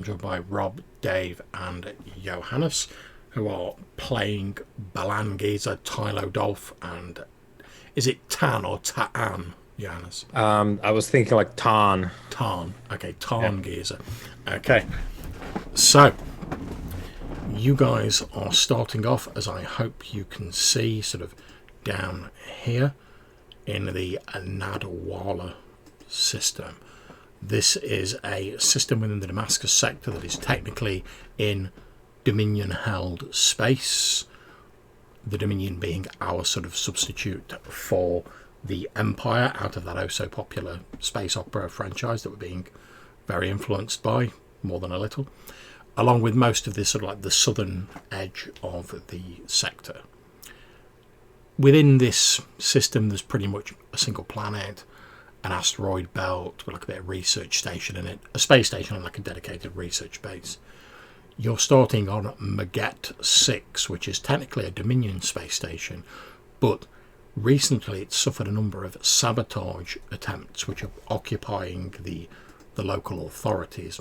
joined by Rob, Dave, and Johannes, who are playing Balan Giza, Tylo Dolph, and is it Tan or Ta'an, Johannes? I was thinking like Tarn. Tarn. Okay, Yeah. Tarn Giza. Okay, so you guys are starting off, as I hope you can see, sort of down here in the Nadawala system. This is a system within the Damascus sector that is technically in Dominion held space. The Dominion being our sort of substitute for the Empire out of that oh so popular space opera franchise that we're being very influenced by, more than a little, along with most of this sort of like the southern edge of the sector. Within this system, there's pretty much a single planet, an asteroid belt with like a bit of research station in it, a space station and like a dedicated research base. You're starting on Maget 6, which is technically a Dominion space station, but recently it's suffered a number of sabotage attempts which are occupying the local authorities.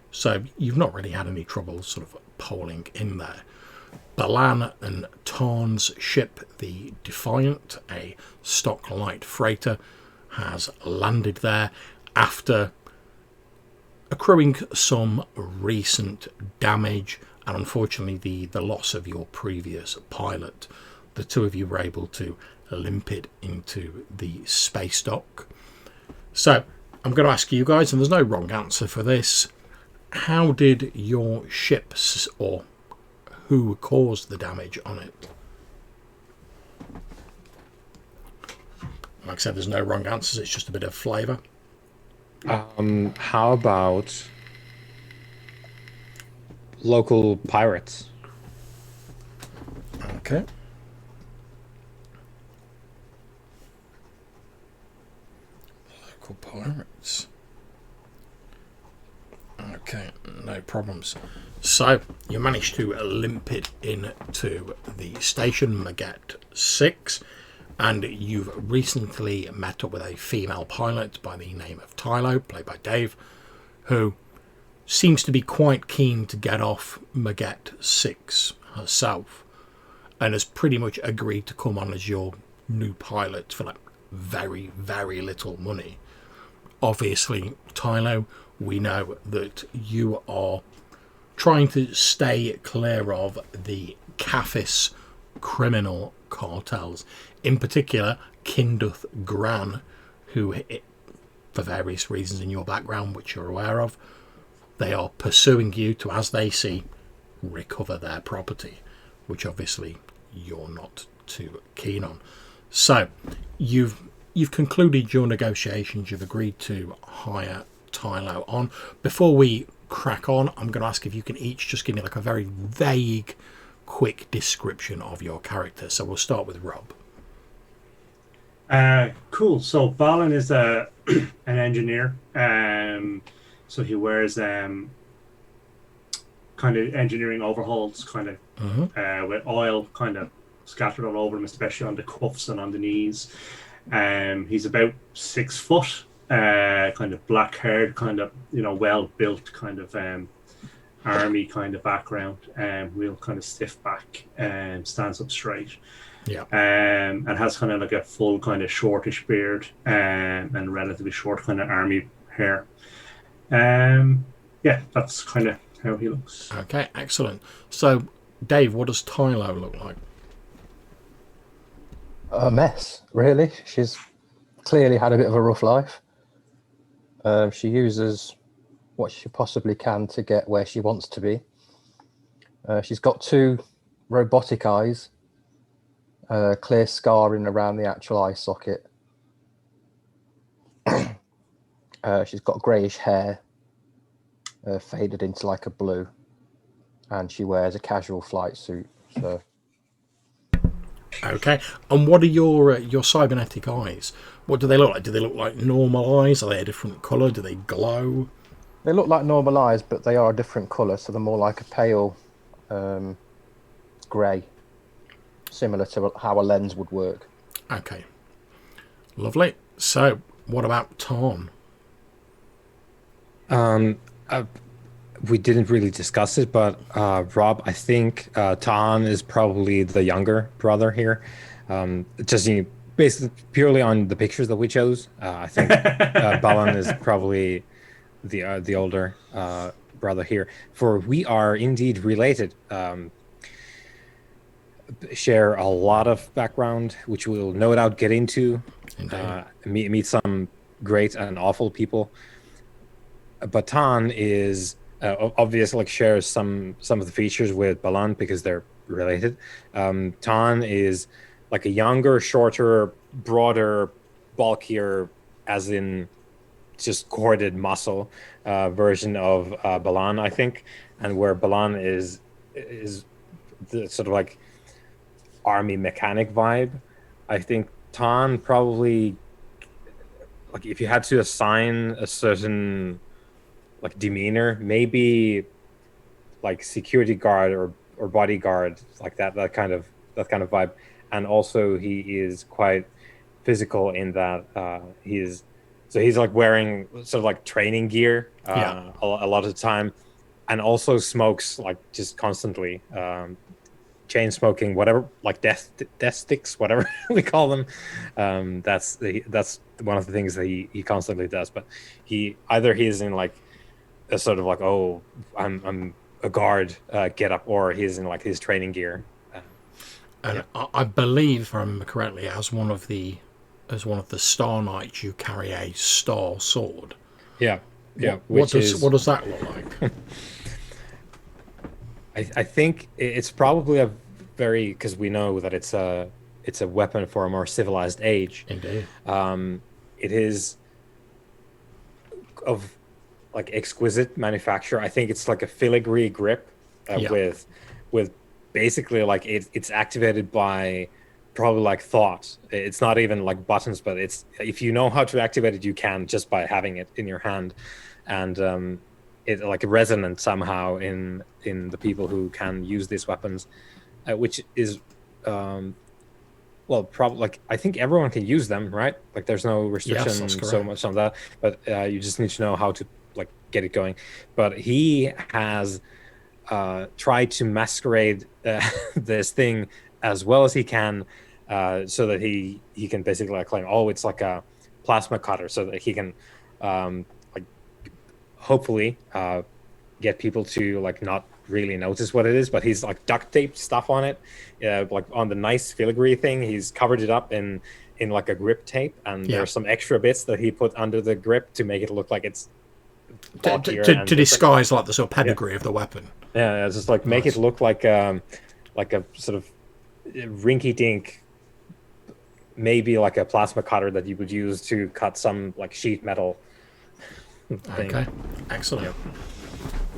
So you've not really had any trouble sort of polling in there. Balan and Tarn's ship, the Defiant, a stock light freighter, has landed there after accruing some recent damage and unfortunately the loss of your previous pilot. The two of you were able to limp it into the space dock. So I'm going to ask you guys, and there's no wrong answer for this, how did your ship, or who caused the damage on it? Like I said, there's no wrong answers, it's just a bit of flavour. How about local pirates? Okay. Local pirates. Okay, no problems. So you managed to limp it into the station Maget 6, and you've recently met up with a female pilot by the name of Tylo, played by Dave, who seems to be quite keen to get off Maget 6 herself, and has pretty much agreed to come on as your new pilot for like very, very little money. Obviously, Tylo, we know that you are trying to stay clear of the Cafis criminal cartels, in particular Kinduth Gran, who, for various reasons in your background which you're aware of, they are pursuing you to, as they see, recover their property, which obviously you're not too keen on. So you've concluded your negotiations, you've agreed to hire Tylo on. Before we crack on, I'm going to ask if you can each just give me like a very vague, quick description of your character. So we'll start with Rob. Cool. So Balin is an engineer. So he wears kind of engineering overhauls, kind of with oil kind of scattered all over him, especially on the cuffs and on the knees. He's about 6 foot, kind of black haired, kind of well built, kind of army kind of background, real kind of stiff back, stands up straight. Yeah. And has kind of like a full kind of shortish beard, and relatively short kind of army hair. Yeah, that's kind of how he looks. Okay, excellent. So, Dave, what does Tylo look like? A mess, really. She's clearly had a bit of a rough life. She uses what she possibly can to get where she wants to be. She's got 2 robotic eyes, clear scarring around the actual eye socket. She's got greyish hair, faded into like a blue, and she wears a casual flight suit. So. Okay, and what are your cybernetic eyes? What do they look like? Do they look like normal eyes? Are they a different colour? Do they glow? They look like normal eyes, but they are a different colour, so they're more like a pale grey, similar to how a lens would work. Okay, lovely. So, what about Tarn? Um, we didn't really discuss it, but Rob, I think Tan is probably the younger brother here. Just basically purely on the pictures that we chose. I think Balan is probably the older brother here. For we are indeed related. Share a lot of background, which we'll no doubt get into. Meet some great and awful people. Batan is obviously like shares some of the features with Balan because they're related. Tan is like a younger, shorter, broader, bulkier, as in just corded muscle version of Balan, I think, and where Balan is the sort of like army mechanic vibe. I think Tan probably, like, if you had to assign a certain like demeanor, maybe like security guard or bodyguard, like that kind of vibe. And also he is quite physical in that he's like wearing sort of like training gear a lot of the time, and also smokes like just constantly, chain smoking, whatever, like death sticks, whatever we call them. That's one of the things that he constantly does. But he's in like a sort of like, oh, I'm a guard get up, or he's in like his training gear. And I believe, if I remember correctly, as one of the Star Knights, you carry a star sword. Yeah. What does that look like? I think it's probably a very, because we know that it's a weapon for a more civilized age. Indeed. It is of like exquisite manufacture. I think it's like a filigree grip with basically like it's activated by probably like thought. It's not even like buttons, but it's, if you know how to activate it, you can just by having it in your hand, and it like resonant somehow in the people who can use these weapons, which is well, probably like I think everyone can use them, right? Like there's no restriction so much on that, but you just need to know how to like get it going. But he has tried to masquerade this thing as well as he can, so that he can basically like claim, oh, it's like a plasma cutter, so that he can like hopefully get people to like not really notice what it is. But he's like duct taped stuff on it, like on the nice filigree thing, he's covered it up in like a grip tape, and there's some extra bits that he put under the grip to make it look like it's to disguise like the sort of pedigree of the weapon. Yeah, just like make it look like a sort of rinky dink, maybe like a plasma cutter that you would use to cut some like sheet metal thing. Okay, excellent.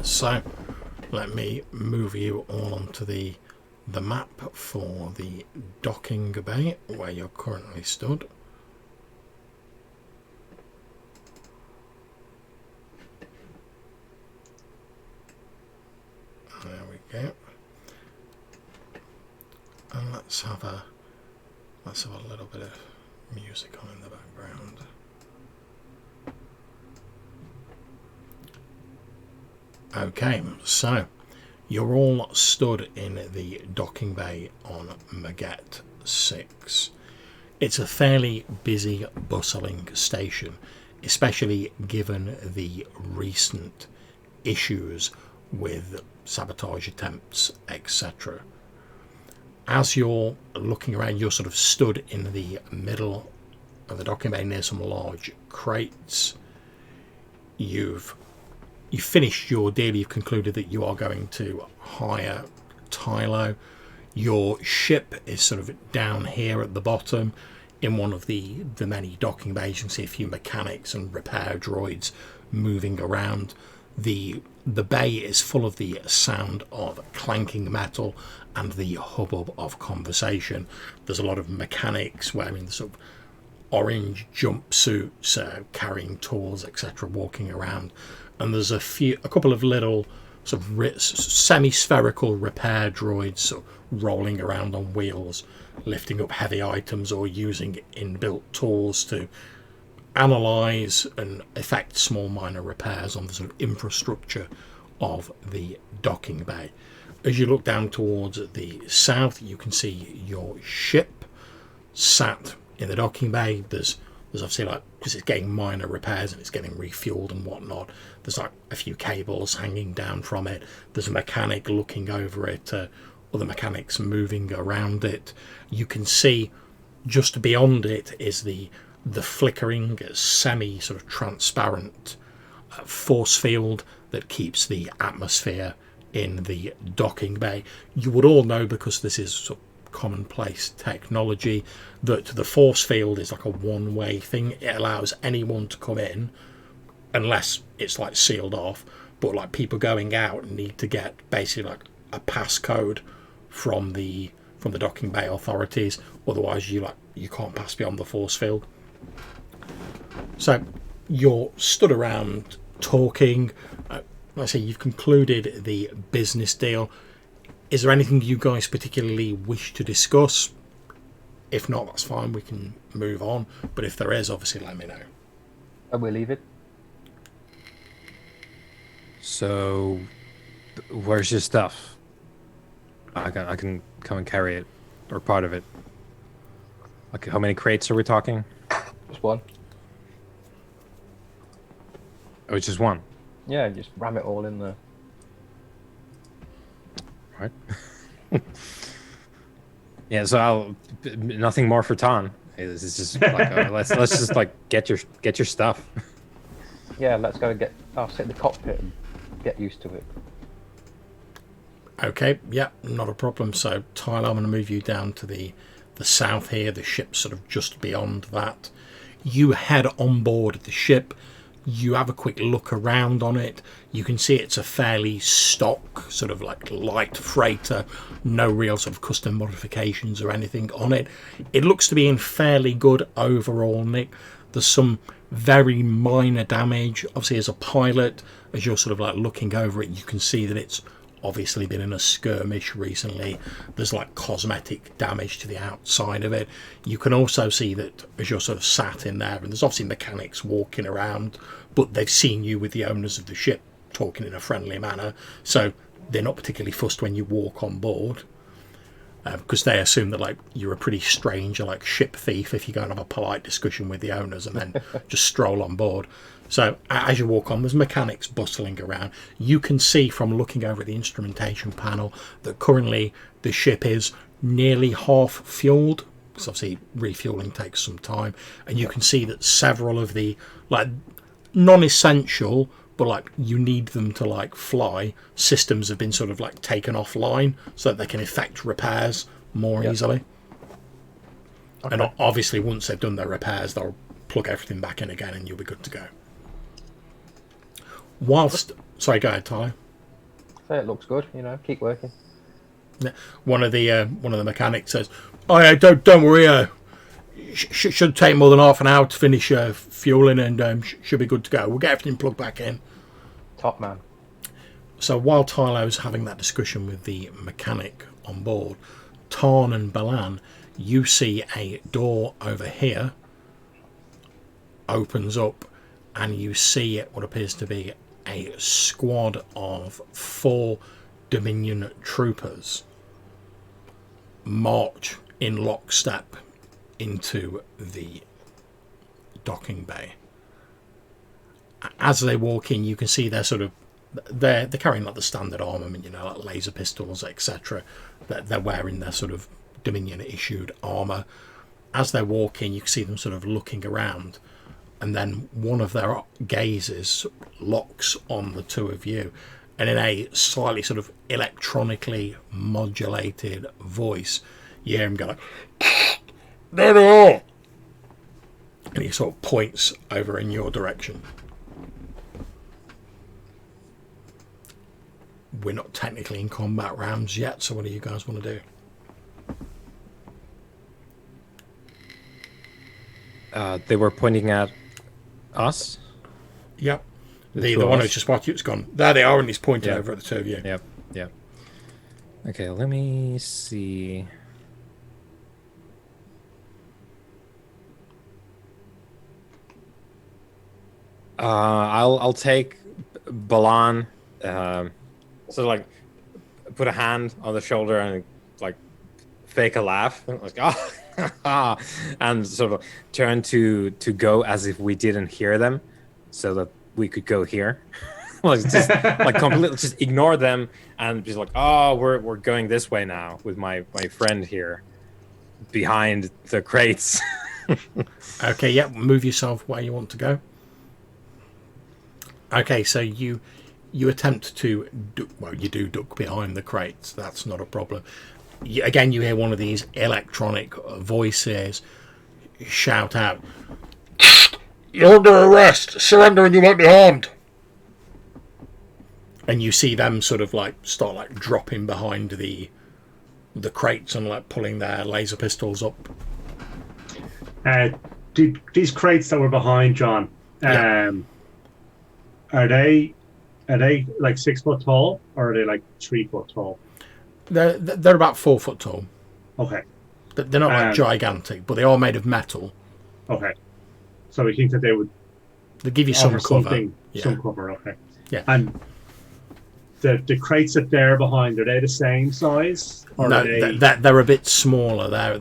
So let me move you all onto the map for the docking bay where you're currently stood. There we go. And let's have a little bit of music on in the background. Okay, so you're all stood in the docking bay on Maget 6. It's a fairly busy, bustling station, especially given the recent issues with sabotage attempts, etc. As you're looking around, you're sort of stood in the middle of the docking bay near some large crates. You've finished your deal. You've concluded that you are going to hire Tylo. Your ship is sort of down here at the bottom in one of the many docking bays. You can see a few mechanics and repair droids moving around. The bay is full of the sound of clanking metal and the hubbub of conversation. There's a lot of mechanics wearing the sort of orange jumpsuits, carrying tools, etc., walking around. And there's a couple of little sort of semi-spherical repair droids sort of rolling around on wheels, lifting up heavy items or using inbuilt tools to analyze and effect small minor repairs on the sort of infrastructure of the docking bay. As you look down towards the south, you can see your ship sat in the docking bay. There's obviously, like, because it's getting minor repairs and it's getting refueled and whatnot, there's like a few cables hanging down from it. There's a mechanic looking over it, other mechanics moving around it. You can see just beyond it is the flickering, semi sort of transparent force field that keeps the atmosphere in the docking bay. You would all know, because this is sort of commonplace technology, that the force field is like a one-way thing. It allows anyone to come in unless it's like sealed off, but like people going out need to get basically like a passcode from the docking bay authorities, otherwise you can't pass beyond the force field. So you're stood around talking. Like I say, you've concluded the business deal. Is there anything you guys particularly wish to discuss? If not, that's fine, we can move on. But if there is, obviously let me know. And we'll leave it. So, where's your stuff? I can come and carry it, or part of it. Like, how many crates are we talking? Just one. Oh, it's just one. Yeah, just ram it all in there. Right. Yeah. So nothing more for Ton. It's just like let's just like get your stuff. Yeah, let's go and I'll sit in the cockpit and get used to it. Okay, yeah, not a problem. So Tyler, I'm going to move you down to the south here. The ship's sort of just beyond that. You head on board the ship. You have a quick look around on it. You can see it's a fairly stock, sort of like light freighter. No real sort of custom modifications or anything on it. It looks to be in fairly good overall nick. There's some very minor damage. Obviously, as a pilot, as you're sort of like looking over it, you can see that it's obviously been in a skirmish recently. There's like cosmetic damage to the outside of it. You can also see that as you're sort of sat in there, and there's obviously mechanics walking around, but they've seen you with the owners of the ship talking in a friendly manner, so they're not particularly fussed when you walk on board, because they assume that like you're a pretty strange, like ship thief, if you go and have a polite discussion with the owners and then just stroll on board. So as you walk on, there's mechanics bustling around. You can see from looking over at the instrumentation panel that currently the ship is nearly half fueled, because obviously refueling takes some time, and you can see that several of the like non-essential but like you need them to like fly systems have been sort of like taken offline so that they can effect repairs more easily. Okay. And obviously once they've done their repairs, they'll plug everything back in again and you'll be good to go. Whilst, sorry, go ahead, Tyler. It looks good, keep working. One of the mechanics says, "Oh yeah, don't worry. Should take more than half an hour to finish fueling, and should be good to go. We'll get everything plugged back in." Top man. So while Tylo's having that discussion with the mechanic on board, Tarn and Balan, you see a door over here opens up, and you see what appears to be a squad of 4 Dominion troopers march in lockstep into the docking bay. As they walk in, you can see they're carrying like the standard armament, like laser pistols, etc. They're wearing their sort of Dominion issued armor. As they walk in, you can see them sort of looking around, and then one of their gazes locks on the two of you, and in a slightly sort of electronically modulated voice, you hear him go like, "There they are!" And he sort of points over in your direction. We're not technically in combat rounds yet, so what do you guys want to do? They were pointing at us? Yep. The one who's just watched you, it's gone. There they are, and he's pointing over at the two of you. Yep. Okay, let me see. I'll take Balan sort of like put a hand on the shoulder and like fake a laugh, like ah, and sort of turn to go as if we didn't hear them, so that we could go here. Like just like completely just ignore them and just like, oh, we're going this way now with my friend here behind the crates. Okay, yeah, move yourself where you want to go. Okay, so you attempt to you do duck behind the crates. That's not a problem. Again, you hear one of these electronic voices shout out, "You're under arrest. Surrender and you won't be harmed." And you see them sort of like start like dropping behind the crates and like pulling their laser pistols up. These crates that were behind John, Yeah. are they like 6 foot tall, or are they like 3 foot tall? They're about 4 foot tall. Okay. They're not like gigantic, but they are made of metal. Okay. So we think that they would They give you some offer cover. something, Yeah. some cover. Okay. Yeah. And the crates that they're behind, are they the same size? Or No, are they... they're a bit smaller.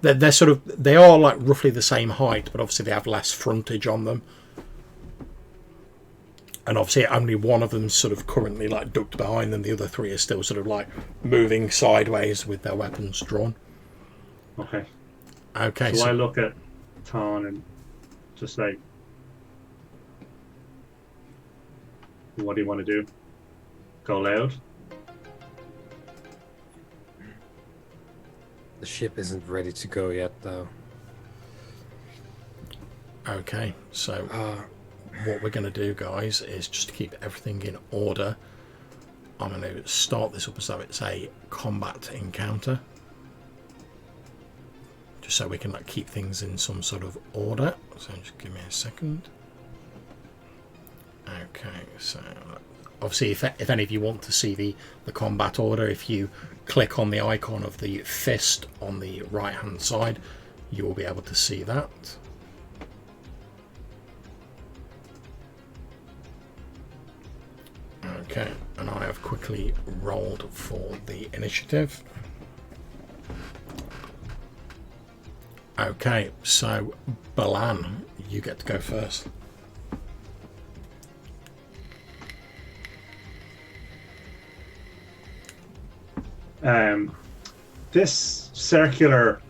They're sort of, they are like roughly the same height, but obviously they have less frontage on them. And obviously only one of them's sort of currently like ducked behind them. The other three are still sort of like moving sideways with their weapons drawn. Okay. Okay. So I look at Ton and just say, what do you want to do? Go loud? The ship isn't ready to go yet, though. Okay. So what we're going to do, guys, is just to keep everything in order. I'm going to start this up as though it's a combat encounter, just so we can like keep things in some sort of order. So just give me a second. Okay, so obviously if any of you want to see the combat order, if you click on the icon of the fist on the right hand side, you will be able to see that. Okay, and I have quickly rolled for the initiative. Okay, so Balan, you get to go first. This circular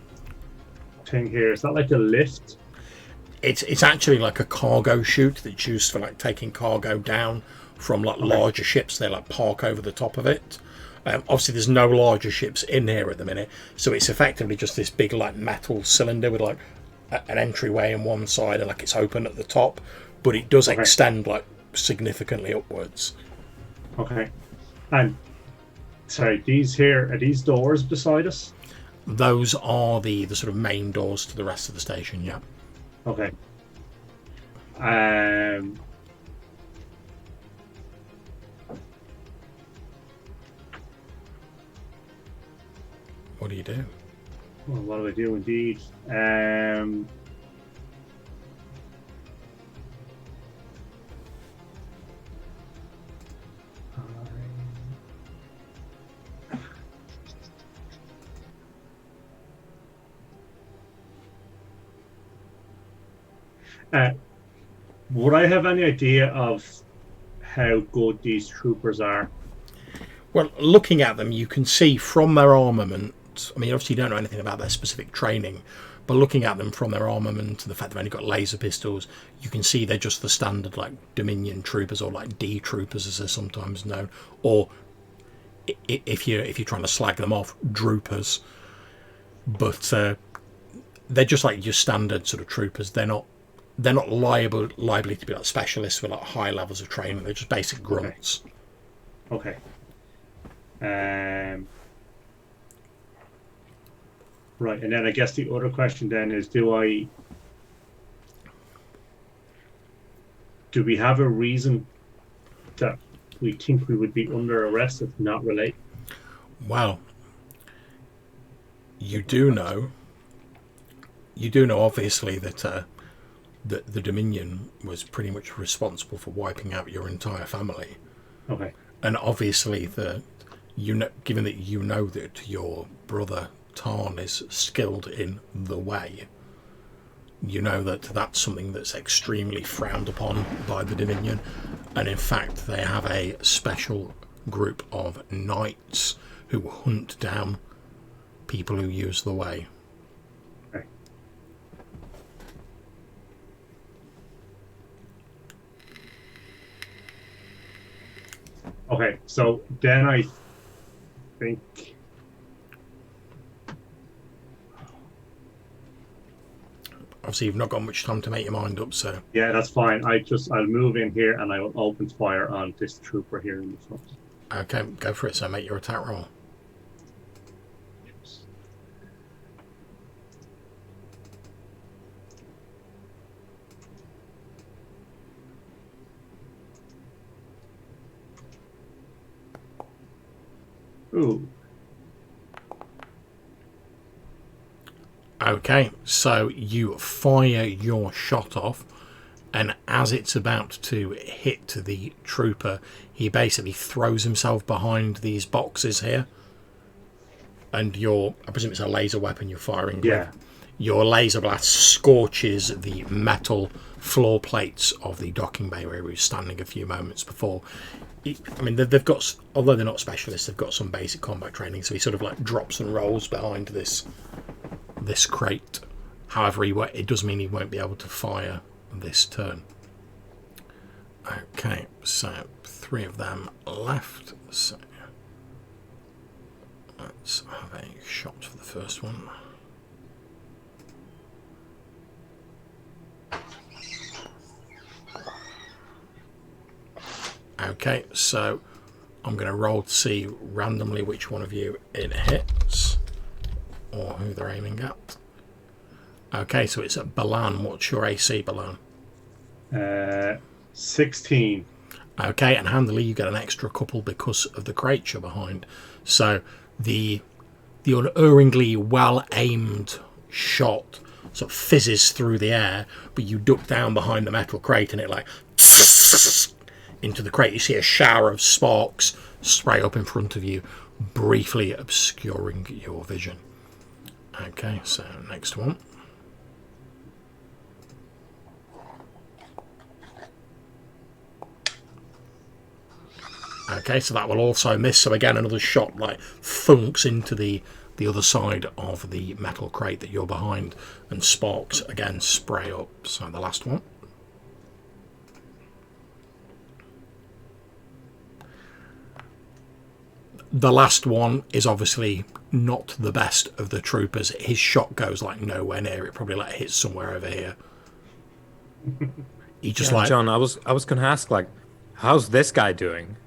thing here, is that like a lift? It's actually like a cargo chute that's used for like taking cargo down from like larger ships. They like park over the top of it. Obviously there's no larger ships in here at the minute, so it's effectively just this big like metal cylinder with like an entryway in one side and like it's open at the top, but it does extend like significantly upwards. Okay. And sorry, these here, are these doors beside us? Those are the sort of main doors to the rest of the station. Yeah. Okay. What do you do? Well, what do I do indeed? Would I have any idea of how good these troopers are? Well, looking at them, you can see from their armament. I mean, obviously, you don't know anything about their specific training, but looking at them from their armament and the fact they've only got laser pistols, you can see they're just the standard, like, Dominion troopers, or like D troopers, as they're sometimes known, or if you're trying to slag them off, droopers. But they're just like your standard sort of troopers. They're not liable to be like specialists with like high levels of training. They're just basic grunts. Okay. Right, and then I guess the other question then is, do we have a reason that we think we would be under arrest if not related? Well, you do know obviously that the Dominion was pretty much responsible for wiping out your entire family. Okay. And obviously, given that you know that your brother Tarn is skilled in the way, you know that that's something that's extremely frowned upon by the Dominion, and in fact they have a special group of knights who hunt down people who use the way. Okay. Okay, so then I think Obviously you've not got much time to make your mind up, so yeah, that's fine. I'll move in here and I will open fire on this trooper here in the front. okay, go for it. So make your attack roll. Ooh. Okay, so you fire your shot off, and as it's about to hit the trooper, he basically throws himself behind these boxes here. And I presume it's a laser weapon you're firing Yeah. with. Your laser blast scorches the metal floor plates of the docking bay where he was standing a few moments before. I mean, they've got, although they're not specialists, they've got some basic combat training, so he sort of like drops and rolls behind this crate. However, it does mean he won't be able to fire this turn. Okay, so 3 of them left. So let's have a shot for the first one. Okay, so I'm going to roll to see randomly which one of you it hits or who they're aiming at. Okay, so it's at Balan. What's your AC, Balan? 16. Okay, and handily you get an extra couple because of the crate you're behind. So the unerringly well-aimed shot sort of fizzes through the air, but you duck down behind the metal crate and it like into the crate. You see a shower of sparks spray up in front of you, briefly obscuring your vision. Okay, so next one. Okay, so that will also miss. So again, another shot like thunks into the other side of the metal crate that you're behind, and sparks again spray up. So the last one. The last one is obviously not the best of the troopers. His shot goes like nowhere near it. Probably like hits somewhere over here. He just like John. I was gonna ask, like, how's this guy doing?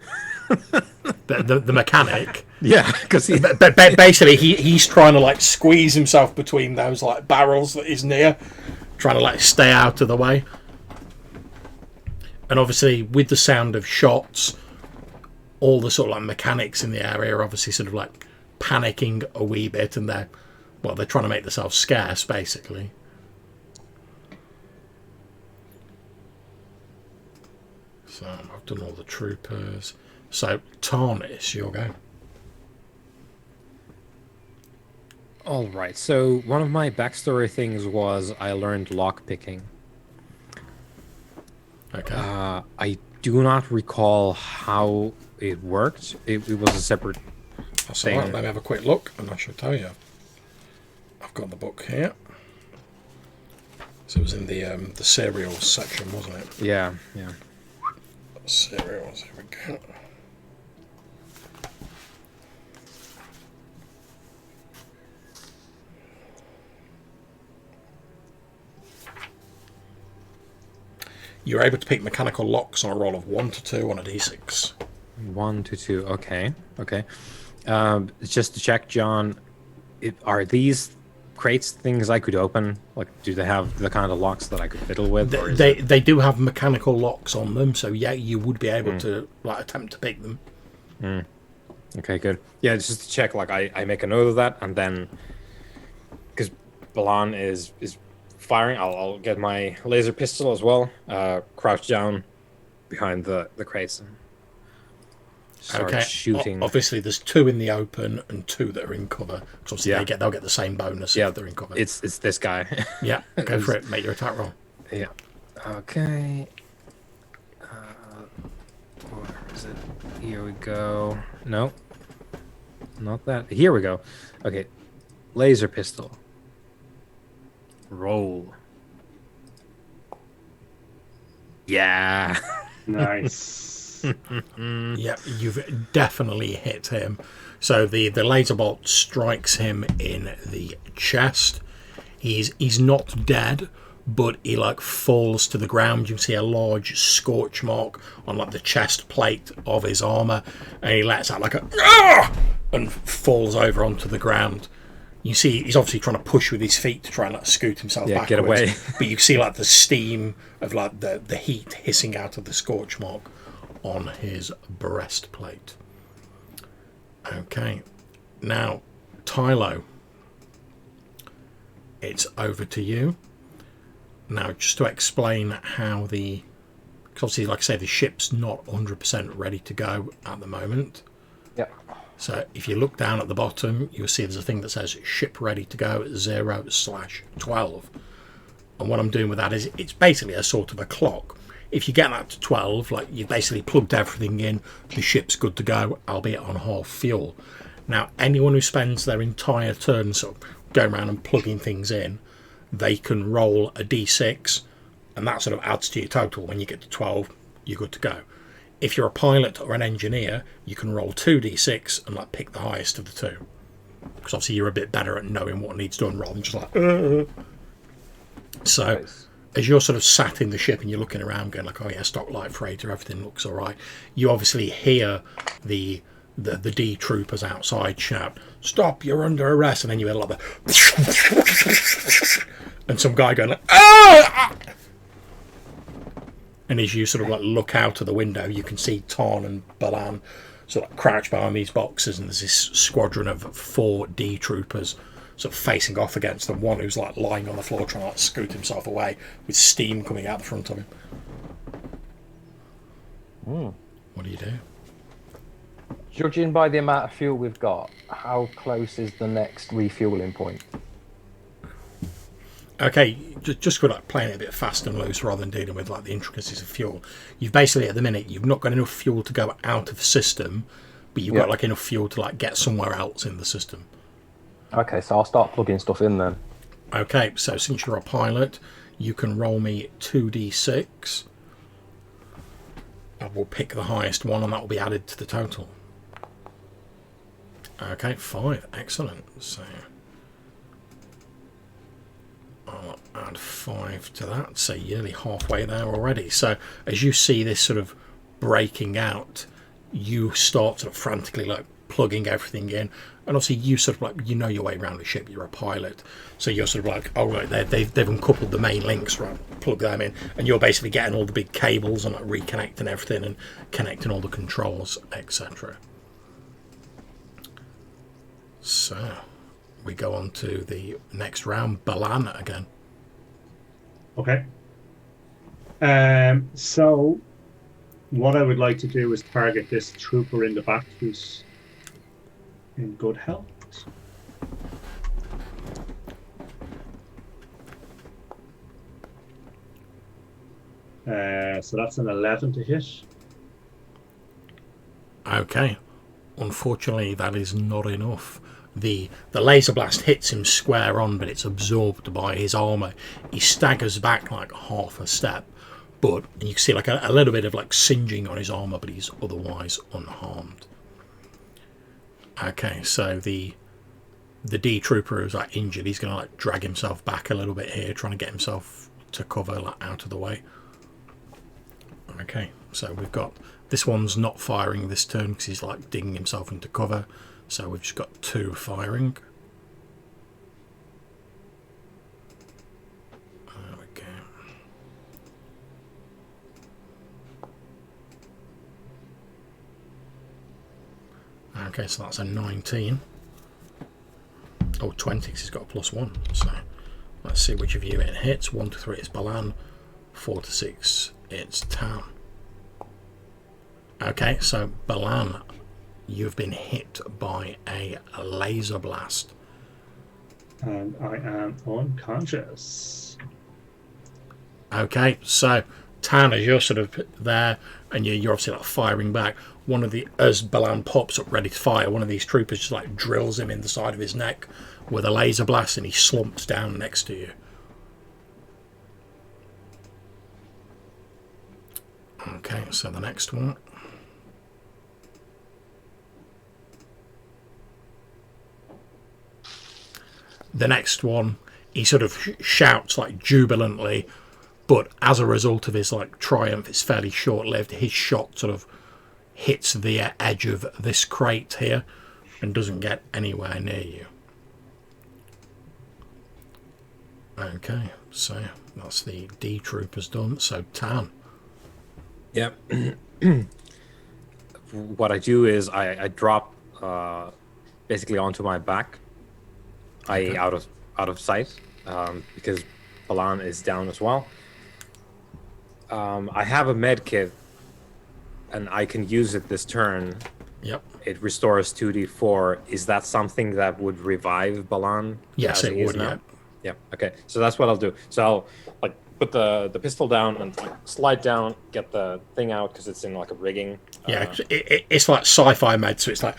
the mechanic. Yeah, because basically he's trying to like squeeze himself between those like barrels that he's near, trying to like stay out of the way. And obviously with the sound of shots, all the sort of like mechanics in the area are obviously sort of like panicking a wee bit, and they're trying to make themselves scarce basically. So I've done all the troopers. So Tarnis, your go. All right. So one of my backstory things was I learned lock picking. Okay. I do not recall how it worked. It was a separate That's thing. all right. Let me have a quick look, and I shall tell you. I've got the book here. So it was in the cereals section, wasn't it? Yeah. Cereals. Here we go. You're able to pick mechanical locks on a roll of 1 to 2 on a d6. 1 to 2. Okay. Just to check, John, are these crates things I could open? Like, do they have the kind of locks that I could fiddle with? They do have mechanical locks on them, so yeah, you would be able to like attempt to pick them. Okay, good. Yeah, just to check, like I make a note of that, and then because Balan is firing, I'll get my laser pistol as well. Crouch down behind the crates. start shooting. Obviously, there's 2 in the open and 2 that are in cover. Because obviously they'll get the same bonus if they're in cover. It's this guy. Yeah, go for it. Make your attack roll. Yeah. Okay. Where is it? Here we go. No. Not that. Here we go. Okay. Laser pistol. Roll. Yeah. Nice. Yeah, you've definitely hit him. So the laser bolt strikes him in the chest. He's not dead, but he like falls to the ground. You can see a large scorch mark on like the chest plate of his armor, and he lets out like a and falls over onto the ground. You see he's obviously trying to push with his feet to try and like scoot himself backwards. Get away. But you see like the steam of like the heat hissing out of the scorch mark on his breastplate. Okay, now Tylo, it's over to you. Now, just to explain how because obviously, like I say, the ship's not 100% ready to go at the moment. Yep. So if you look down at the bottom, you'll see there's a thing that says ship ready to go at 0/12. And what I'm doing with that is it's basically a sort of a clock. If you get that to 12, like you've basically plugged everything in, the ship's good to go, albeit on half fuel. Now, anyone who spends their entire turn sort of going around and plugging things in, they can roll a d6, and that sort of adds to your total. When you get to 12, you're good to go. If you're a pilot or an engineer, you can roll 2d6 and like pick the highest of the 2, because obviously you're a bit better at knowing what needs done rather than just like So Nice. as you're sort of sat in the ship and you're looking around going like, oh yeah, stock light freighter, everything looks all right, you obviously hear the D troopers outside shout, stop, you're under arrest, and then you hear like the and some guy going like, ah! And as you sort of like look out of the window, you can see Tarn and Balan sort of like crouched behind these boxes, and there's this squadron of 4 D troopers sort of facing off against them. One who's like lying on the floor trying to like scoot himself away with steam coming out the front of him. What do you do? Judging by the amount of fuel we've got, how close is the next refueling point? Okay, just for like playing it a bit fast and loose rather than dealing with like the intricacies of fuel. You've basically at the minute you've not got enough fuel to go out of the system, but you've got like enough fuel to like get somewhere else in the system. Okay, so I'll start plugging stuff in then. Okay, so since you're a pilot, you can roll me 2d6. I will pick the highest one, and that will be added to the total. Okay, 5. Excellent. So I'll add 5 to that. So you're nearly halfway there already. So as you see this sort of breaking out, you start sort of frantically like plugging everything in. And obviously you sort of like, you know your way around the ship, you're a pilot. So you're sort of like, oh right, they've uncoupled the main links, right, plug them in. And you're basically getting all the big cables and like reconnecting everything and connecting all the controls, etc. So we go on to the next round, Balan again. Okay. So what I would like to do is target this trooper in the back who's in good health. So that's an 11 to hit. Okay. Unfortunately, that is not enough. The laser blast hits him square on, but it's absorbed by his armor. He staggers back like half a step, but you can see like a little bit of like singeing on his armor, but he's otherwise unharmed. Okay, so the D trooper who's like injured, he's gonna like drag himself back a little bit here, trying to get himself to cover, like out of the way. Okay, so we've got this one's not firing this turn because he's like digging himself into cover. So we've just got 2 firing. There we go. Okay, so that's a 19. Oh, 20, because he's got a +1. So let's see which of you it hits. 1 to 3, it's Balan. 4 to 6, it's Tam. Okay, so Balan, you've been hit by a laser blast. And I am unconscious. Okay, so Tan, as you're sort of there, and you're obviously like firing back, as Balan pops up ready to fire, one of these troopers just like drills him in the side of his neck with a laser blast, and he slumps down next to you. Okay, so the next one. The next one, he sort of shouts like jubilantly, but as a result of his like triumph, it's fairly short-lived. His shot sort of hits the edge of this crate here and doesn't get anywhere near you. Okay, so that's the D troopers done. So Tan. Yep. What I do is I drop basically onto my back. Okay. Out of sight because Balan is down as well. I have a med kit, and I can use it this turn. Yep. It restores 2d4. Is that something that would revive Balan? Yes, it would. Yeah. Yeah. Okay. So that's what I'll do. So I'll like put the pistol down and like slide down, get the thing out because it's in like a rigging. Yeah, it's like sci-fi med, so it's like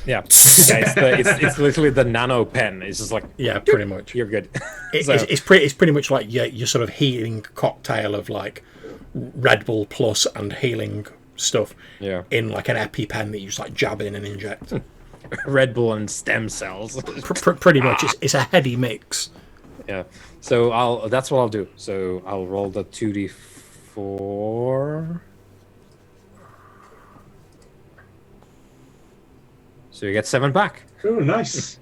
yeah, it's literally the nano pen. It's just like pretty much. You're good. It's pretty much like your sort of healing cocktail of like Red Bull Plus and healing stuff. Yeah. In like an EpiPen that you just like jab in and inject. Red Bull and stem cells. Pretty much, it's a heady mix. Yeah. So that's what I'll do. So I'll roll the 2d4. So you get 7 back. Oh, nice.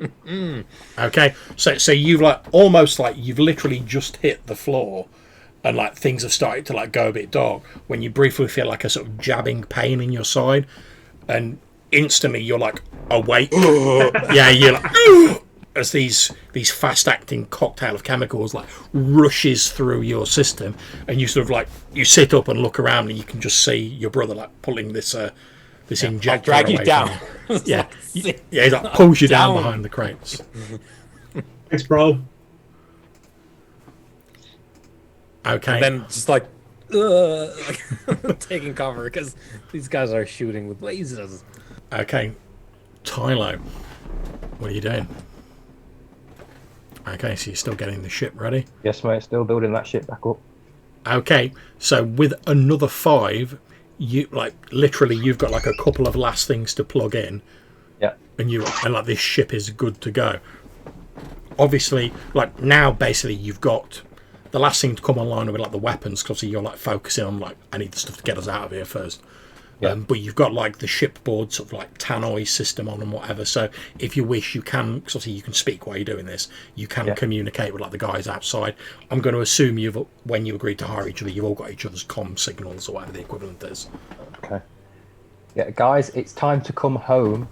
Okay, so you've like almost like you've literally just hit the floor, and like things have started to like go a bit dark when you briefly feel like a sort of jabbing pain in your side, and instantly you're like awake. Yeah, you're like as these fast-acting cocktail of chemicals like rushes through your system, and you sort of like you sit up and look around, and you can just see your brother like pulling this injector. I'll drag you down. Yeah, yeah, he like pulls you down behind the crates. Thanks, bro. Okay. And then just like taking cover because these guys are shooting with lasers. Okay, Tylo, what are you doing? Okay, so you're still getting the ship ready? Yes, mate. Still building that ship back up. Okay, so with another 5, you like literally you've got like a couple of last things to plug in. Yeah. And like this ship is good to go. Obviously, like now basically you've got the last thing to come online with like the weapons, because you're like focusing on like I need the stuff to get us out of here first. Yeah. But you've got like the shipboard sort of like tannoy system on and whatever. So if you wish, you can, because obviously you can speak while you're doing this. You can communicate with like the guys outside. I'm going to assume when you agreed to hire each other, you've all got each other's comm signals or whatever the equivalent is. Okay. Yeah, guys, it's time to come home.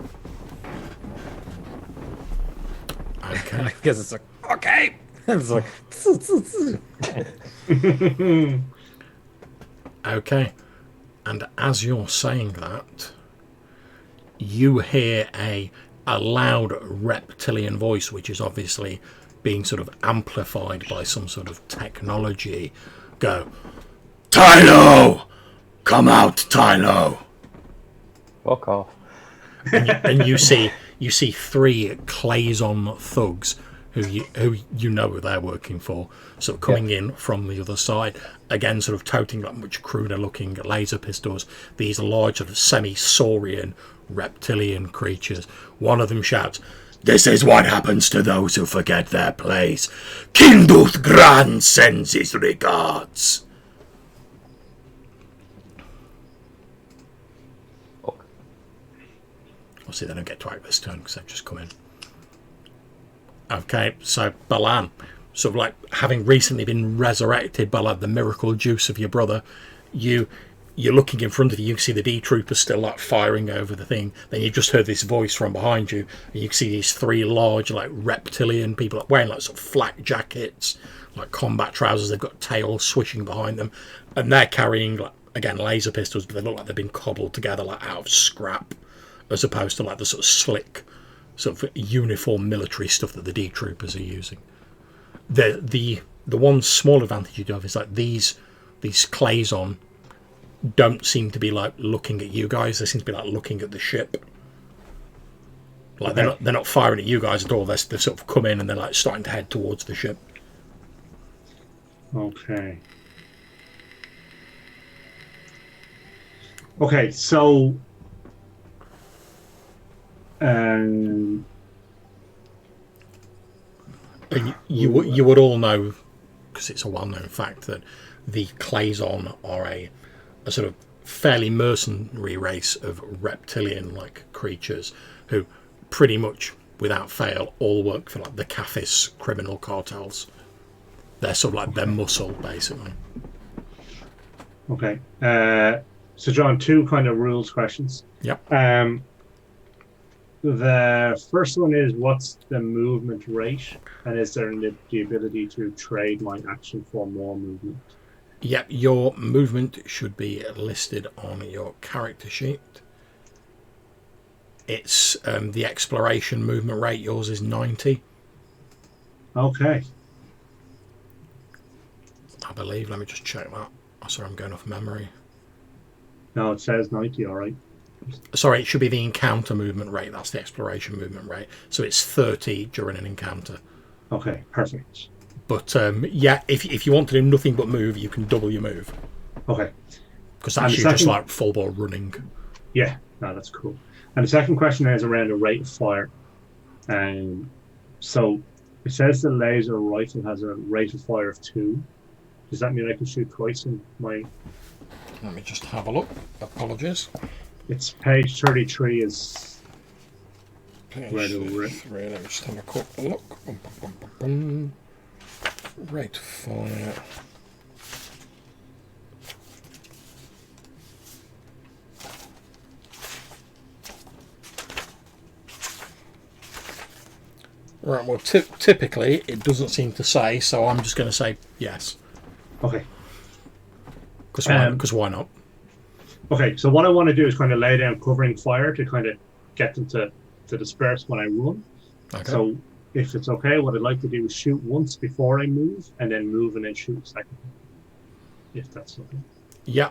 Okay. I guess it's like okay. It's like okay. And as you're saying that, you hear a loud reptilian voice, which is obviously being sort of amplified by some sort of technology, go, "Tylo! Come out, Tylo!" Fuck off. And you see 3 Claison thugs who you know who they're working for, sort of coming in from the other side, again sort of toting like much cruder looking laser pistols, these large sort of semi-saurian reptilian creatures. One of them shouts, "This is what happens to those who forget their place. Kinduth Gran sends his regards." Obviously they don't get to act this turn because they've just come in. Okay, so Balan, sort of like having recently been resurrected by like the miracle juice of your brother, you're looking in front of you, you can see the D troopers still like firing over the thing. Then you just heard this voice from behind you, and you can see these 3 large like reptilian people like, wearing like sort of flak jackets, like combat trousers. They've got tails swishing behind them, and they're carrying like again laser pistols, but they look like they've been cobbled together like out of scrap. as opposed to like the sort of slick, sort of uniform military stuff that the D troopers are using. The one small advantage you do have is like these Claison don't seem to be like looking at you guys. They seem to be like looking at the ship. Like they're not firing at you guys at all. They've sort of come in and they're like starting to head towards the ship. Okay. Okay, so And you would all know, because it's a well-known fact, that the Claison are a sort of fairly mercenary race of reptilian-like creatures who pretty much, without fail, all work for like the Caphis criminal cartels. They're sort of like their muscle, basically. Okay. So, John, two kind of rules questions. Yep. The first one is, what's the movement rate? And is there the ability to trade my action for more movement? Yep, your movement should be listed on your character sheet. It's the exploration movement rate. Yours is 90. Okay. I believe. Let me just check that. Oh, sorry, I'm going off memory. No, it says 90, all right. Sorry, it should be the encounter movement rate. That's the exploration movement rate. So it's 30 during an encounter. Okay, perfect. But yeah, if you want to do nothing but move, you can double your move. Okay. Because that's just like full ball running. Yeah, no, that's cool. And the second question is around the rate of fire. So it says the laser rifle has a rate of fire of 2. Does that mean I can shoot twice in my... Let me just have a look. Apologies. It's page 33 is... Page right over it. 3, let me just have a quick look. Rate of fire. Right, well, typically it doesn't seem to say, so I'm just going to say yes. Okay. Because why not? Okay, so what I want to do is kind of lay down covering fire to kind of get them to disperse when I run. Okay. So if it's okay, what I'd like to do is shoot once before I move, and then move and then shoot a second. If that's okay. Yeah.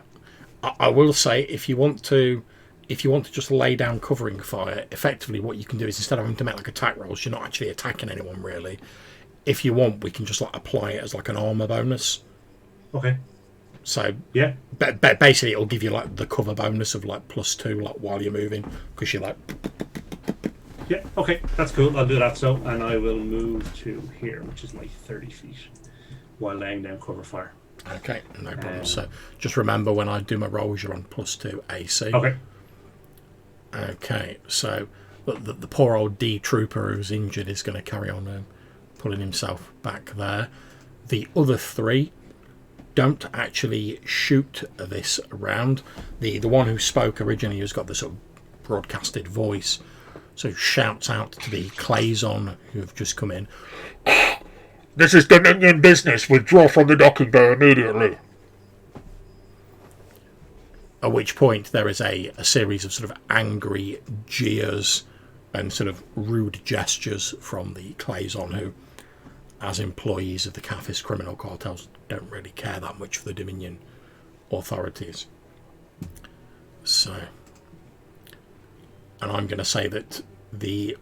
I will say, if you want to just lay down covering fire, effectively what you can do is, instead of having to make like attack rolls, you're not actually attacking anyone really. If you want, we can just like apply it as like an armor bonus. Okay. So yeah, basically it'll give you like the cover bonus of like +2 like while you're moving, because you're like. Yeah. Okay, that's cool. I'll do that. So, and I will move to here, which is like 30 feet, while laying down cover fire. Okay, no problem. So just remember, when I do my rolls, you're on +2 AC. Okay. Okay, so the poor old D trooper who's injured is going to carry on pulling himself back there. The other 3 don't actually shoot this round. The one who spoke originally, who's got the sort of broadcasted voice, so shouts out to the Claison who have just come in. This is Dominion business. Withdraw from the docking bay immediately. At which point there is a series of sort of angry jeers and sort of rude gestures from the Claison, who, as employees of the Caphis criminal cartels, don't really care that much for the Dominion authorities. So, and I'm going to say that the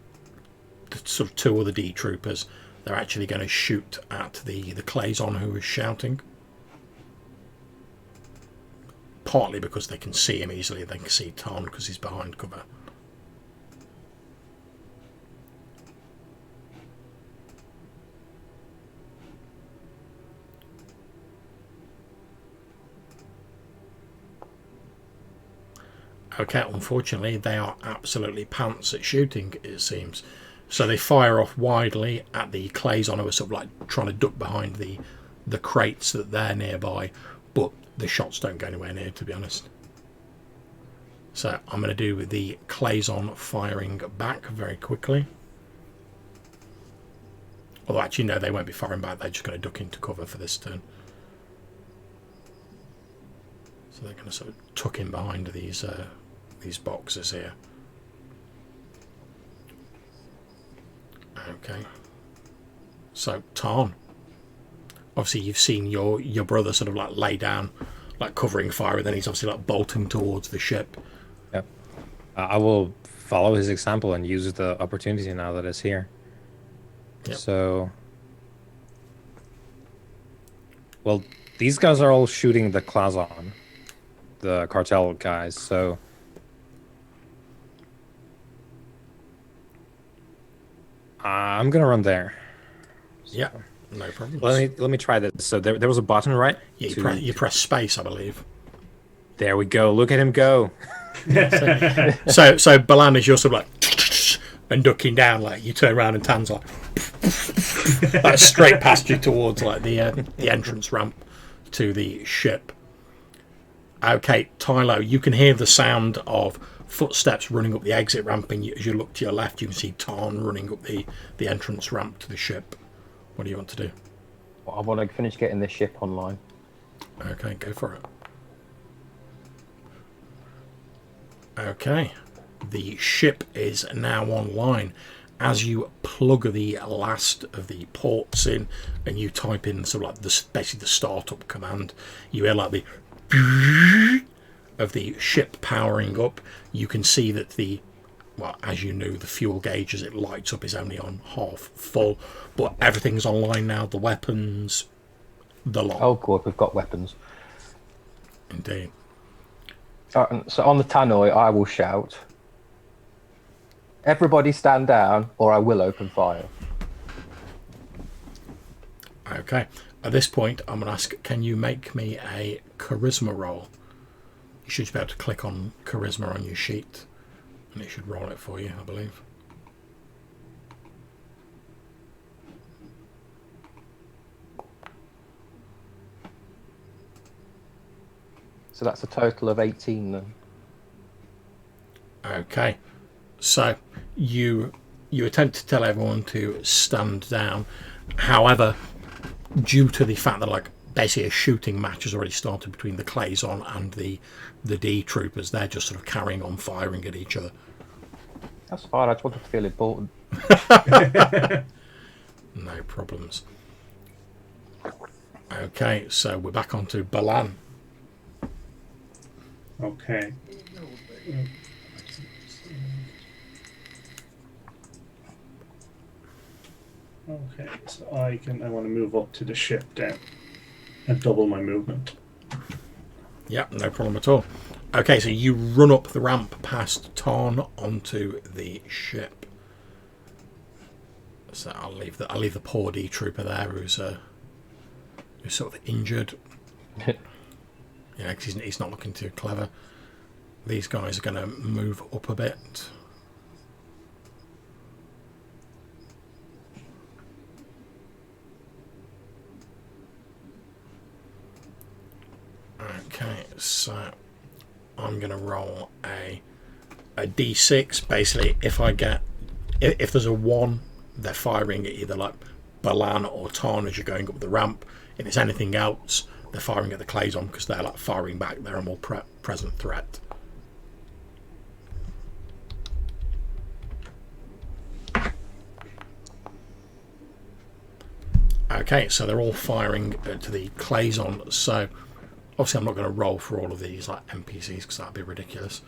sort of 2 other D troopers, they're actually going to shoot at the Claison who is shouting. Partly because they can see him easily, they can see Tarn because he's behind cover. Okay, unfortunately, they are absolutely pants at shooting, it seems. So they fire off widely at the Claison who are sort of like trying to duck behind the crates that they're nearby, but the shots don't go anywhere near, to be honest. So I'm going to do the Claison firing back very quickly. Although actually, no, they won't be firing back. They're just going to duck into cover for this turn. So they're going to sort of tuck in behind these boxes here. Okay. So, Tarn. Obviously, you've seen your brother sort of like lay down, like covering fire, and then he's obviously like bolting towards the ship. Yep. I will follow his example and use the opportunity now that it's here. Yep. So, well, these guys are all shooting the Klazon, the cartel guys. So, I'm gonna run there. Yeah, no problem. Let me try this. So there was a button, right? Yeah, you press space, I believe. There we go. Look at him go. So Balan, as you're sort of like and ducking down, like you turn around and Tan's like straight past you towards like the entrance ramp to the ship. Okay, Tylo, you can hear the sound of footsteps running up the exit ramp, and as you look to your left, you can see Tarn running up the entrance ramp to the ship. What do you want to do? Well, I want to finish getting this ship online. Okay, go for it. Okay, the ship is now online. As you plug the last of the ports in and you type in sort of like basically the startup command, you hear like the of the ship powering up. You can see that as you knew, the fuel gauge as it lights up is only on half full, but everything's online now. The weapons, the lot. Oh, good, we've got weapons. Indeed. So on the tannoy, I will shout, "Everybody stand down, or I will open fire." Okay. At this point, I'm going to ask, can you make me a charisma roll? You should be able to click on charisma on your sheet, and it should roll it for you, I believe. So that's a total of 18 then. Okay. So you attempt to tell everyone to stand down. However, due to the fact that like basically a shooting match has already started between the Clazon and the D troopers, they're just sort of carrying on firing at each other. That's fine, I just wanted to feel important. No problems. Okay, so we're back onto Balan. Okay. Okay, so I want to move up to the ship down and double my movement. Yeah, no problem at all. Okay, so you run up the ramp past Tarn onto the ship. So I'll leave the poor D trooper there who's sort of injured. Yeah, because he's not looking too clever. These guys are going to move up a bit. Okay, so I'm going to roll a D6. Basically, if there's a 1, they're firing at either like Balan or Tarn as you're going up the ramp. If it's anything else, they're firing at the Clazon because they're like firing back. They're a more present threat. Okay, so they're all firing to the Clazon. So obviously I'm not going to roll for all of these like NPCs because that'd be ridiculous.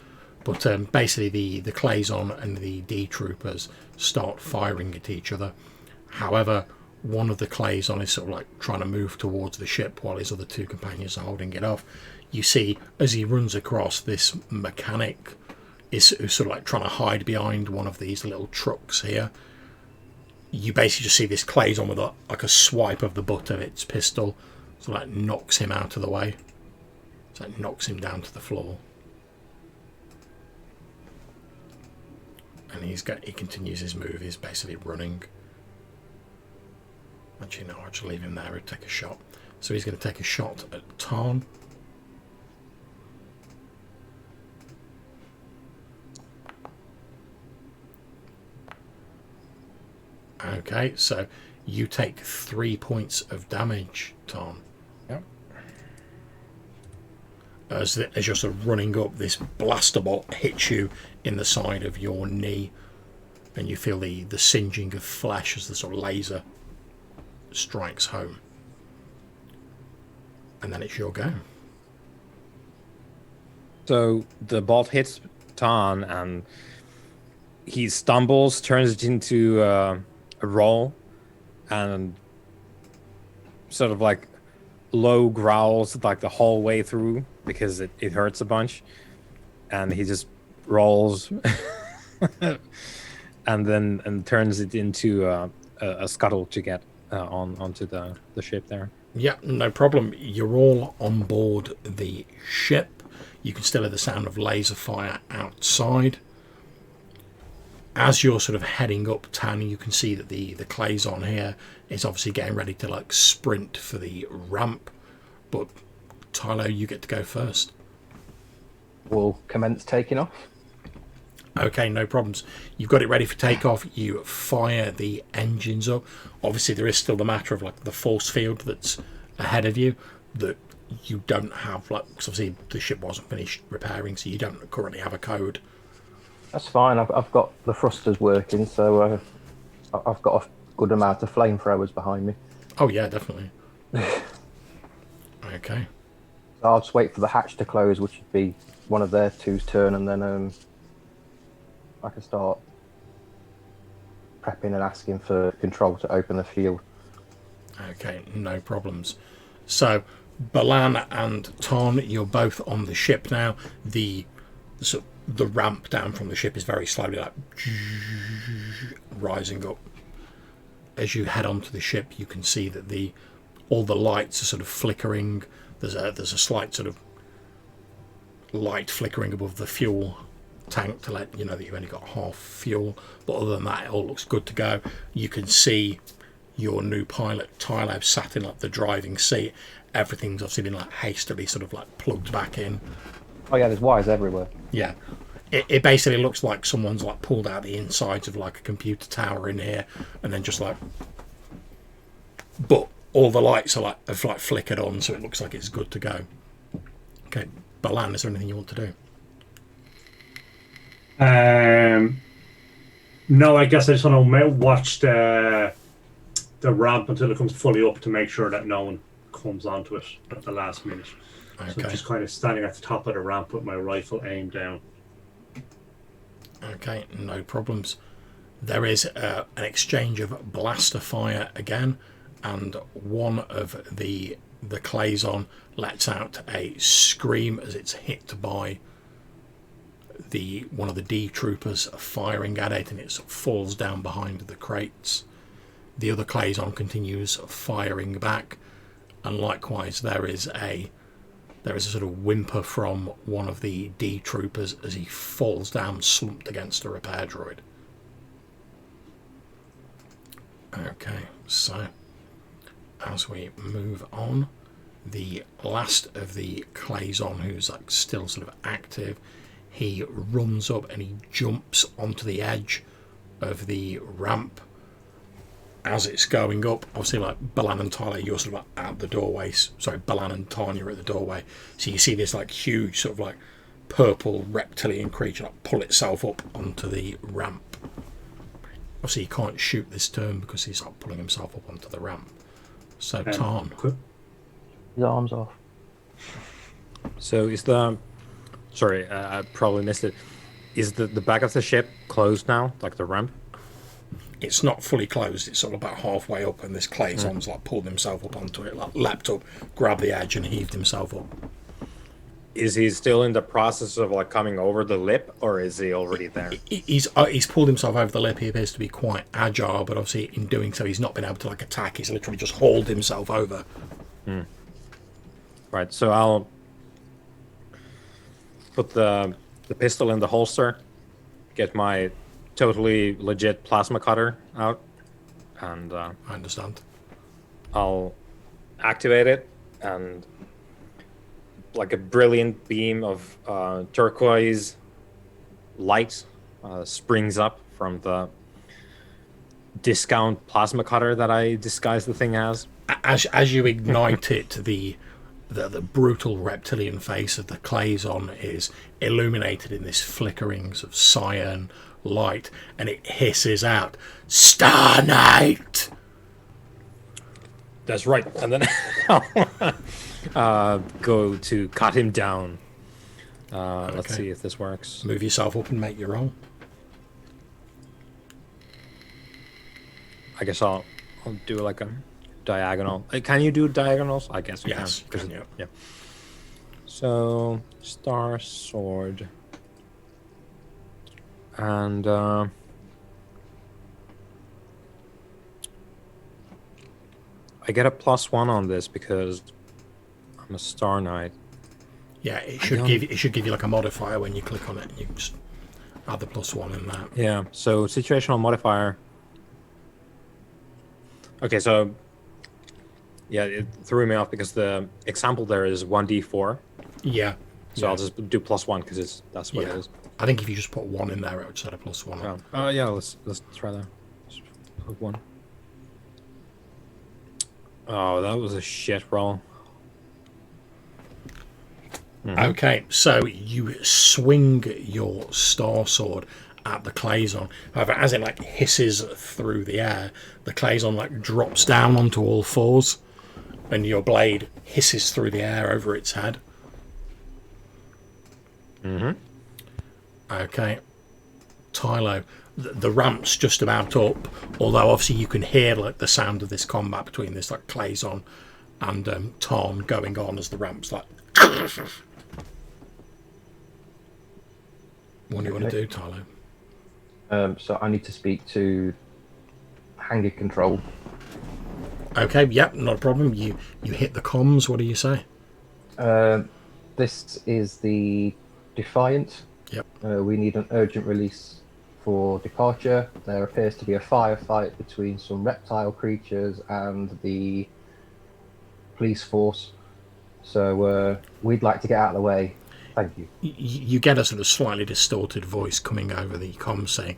But basically the Clazon and the D troopers start firing at each other. However, one of the Clazon is sort of like trying to move towards the ship while his other 2 companions are holding it off. You see, as he runs across, this mechanic is sort of like trying to hide behind one of these little trucks here. You basically just see this Clazon with a swipe of the butt of its pistol, so that knocks him out of the way. So it knocks him down to the floor. And he continues his move. He's basically running. Actually, no, I'll just leave him there and take a shot. So he's going to take a shot at Tarn. Okay, so you take 3 points of damage, Tarn. Yep. As you're sort of running up, this blaster bolt hits you in the side of your knee. and you feel the singeing of flesh as the sort of laser strikes home. And then it's your go. So the bolt hits Tan, and he stumbles, turns it into a roll, and sort of like low growls like the whole way through because it hurts a bunch. And he just rolls and turns it into a scuttle to get onto the ship there. Yeah, no problem. You're all on board the ship. You can still hear the sound of laser fire outside. As you're sort of heading up, Tan, you can see that the Claison here is obviously getting ready to like sprint for the ramp. But Tyler, you get to go first. We'll commence taking off. Okay, no problems. You've got it ready for takeoff. You fire the engines up. Obviously, there is still the matter of like the force field that's ahead of you that you don't have. Like, because obviously the ship wasn't finished repairing, so you don't currently have a code. That's fine. I've got the thrusters working, so I've got a good amount of flamethrowers behind me. Oh yeah, definitely. Okay. So I'll just wait for the hatch to close, which would be one of their two's turn, and then I can start prepping and asking for control to open the field. Okay, no problems. So, Balan and Ton, you're both on the ship now. The ramp down from the ship is very slowly like rising up. As you head onto the ship, you can see that all the lights are sort of flickering. There's a slight sort of light flickering above the fuel tank to let you know that you've only got half fuel, but other than that it all looks good to go. You can see your new pilot Tyler sat in like the driving seat. Everything's obviously been like hastily sort of like plugged back in. Oh yeah, there's wires everywhere. Yeah, it basically looks like someone's like pulled out the insides of like a computer tower in here and then just like, but all the lights are have flickered on, so it looks like it's good to go. Okay, Balan, is there anything you want to do? No, I guess I just want to watch the ramp until it comes fully up to make sure that no one comes onto it at the last minute. Okay. So I'm just kind of standing at the top of the ramp with my rifle aimed down. Okay, no problems. There is an exchange of blaster fire again, and one of the Claison lets out a scream as it's hit by one of the D troopers firing at it, and it sort of falls down behind the crates. The other Claison continues firing back, and likewise there is a sort of whimper from one of the D troopers as he falls down slumped against a repair droid. Okay, so as we move on, the last of the Claison who's like still sort of active, he runs up and he jumps onto the edge of the ramp as it's going up. Obviously, like Balan and Tyler, you're sort of like at the doorway. Sorry, Balan and Tanya are at the doorway. So you see this like huge sort of like purple reptilian creature like pull itself up onto the ramp. Obviously, he can't shoot this turn because he's like pulling himself up onto the ramp. So Tarn, His arms off. So is the... Sorry, I probably missed it. Is the back of the ship closed now, like the ramp? it's not fully closed. It's sort of about halfway up, and this Claison's like pulled himself up onto it, like leapt up, grabbed the edge, and heaved himself up. Is he still in the process of like coming over the lip, or is he already there? He's pulled himself over the lip. He appears to be quite agile, but obviously in doing so, he's not been able to like attack. He's literally just hauled himself over. Right. So I'll put the pistol in the holster, get my totally legit plasma cutter out, and I understand. I'll activate it, and like a brilliant beam of turquoise light springs up from the discount plasma cutter that I disguised the thing as. As you ignite it, the brutal reptilian face of the Claison is illuminated in this flickering of cyan light, and it hisses out, "Star Knight!" That's right. And then go to cut him down. Let's see if this works. Move yourself up and make your roll. I guess I'll do like a diagonal. Can you do diagonals? I guess you Yes, can. can you? Yeah. So star sword, and I get a +1 on this because I'm a Star Knight. Yeah, it should give you like a modifier when you click on it. You just add the +1 in that. Yeah. So situational modifier. Okay, so yeah, it threw me off because the example there is 1d4. Yeah. So I'll just do +1 because that's what it is. I think if you just put 1 in there, it would set a +1. Oh, yeah. Let's try that. Just put 1. Oh, that was a shit roll. Okay, so you swing your star sword at the Claison. However, as it like hisses through the air, the Claison like drops down onto all fours, and your blade hisses through the air over its head. Okay, Tylo, the ramp's just about up, although obviously you can hear like the sound of this combat between this like Claison and Tarn going on as the ramp's like. What do you want to do, Tylo? So I need to speak to Hangar Control. Okay, yep, not a problem. You hit the comms. What do you say? This is the Defiant. Yep. We need an urgent release for departure. There appears to be a firefight between some reptile creatures and the police force. So we'd like to get out of the way. Thank you. You get a sort of slightly distorted voice coming over the comms saying,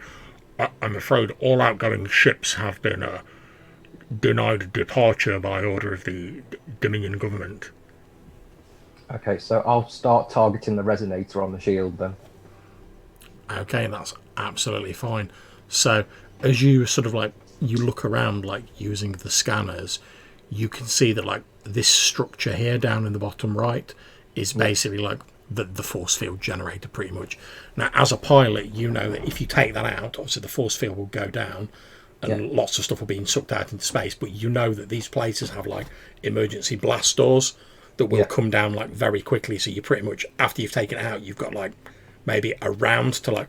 "I'm afraid all outgoing ships have been denied departure by order of the Dominion government." Okay, so I'll start targeting the resonator on the shield then. Okay, that's absolutely fine. So as you sort of like you look around like using the scanners, you can see that like this structure here down in the bottom right is basically like the force field generator pretty much. Now as a pilot, you know that if you take that out, obviously the force field will go down and lots of stuff will be sucked out into space, but you know that these places have like emergency blast doors that will come down like very quickly, so you pretty much after you've taken it out you've got like maybe a round to like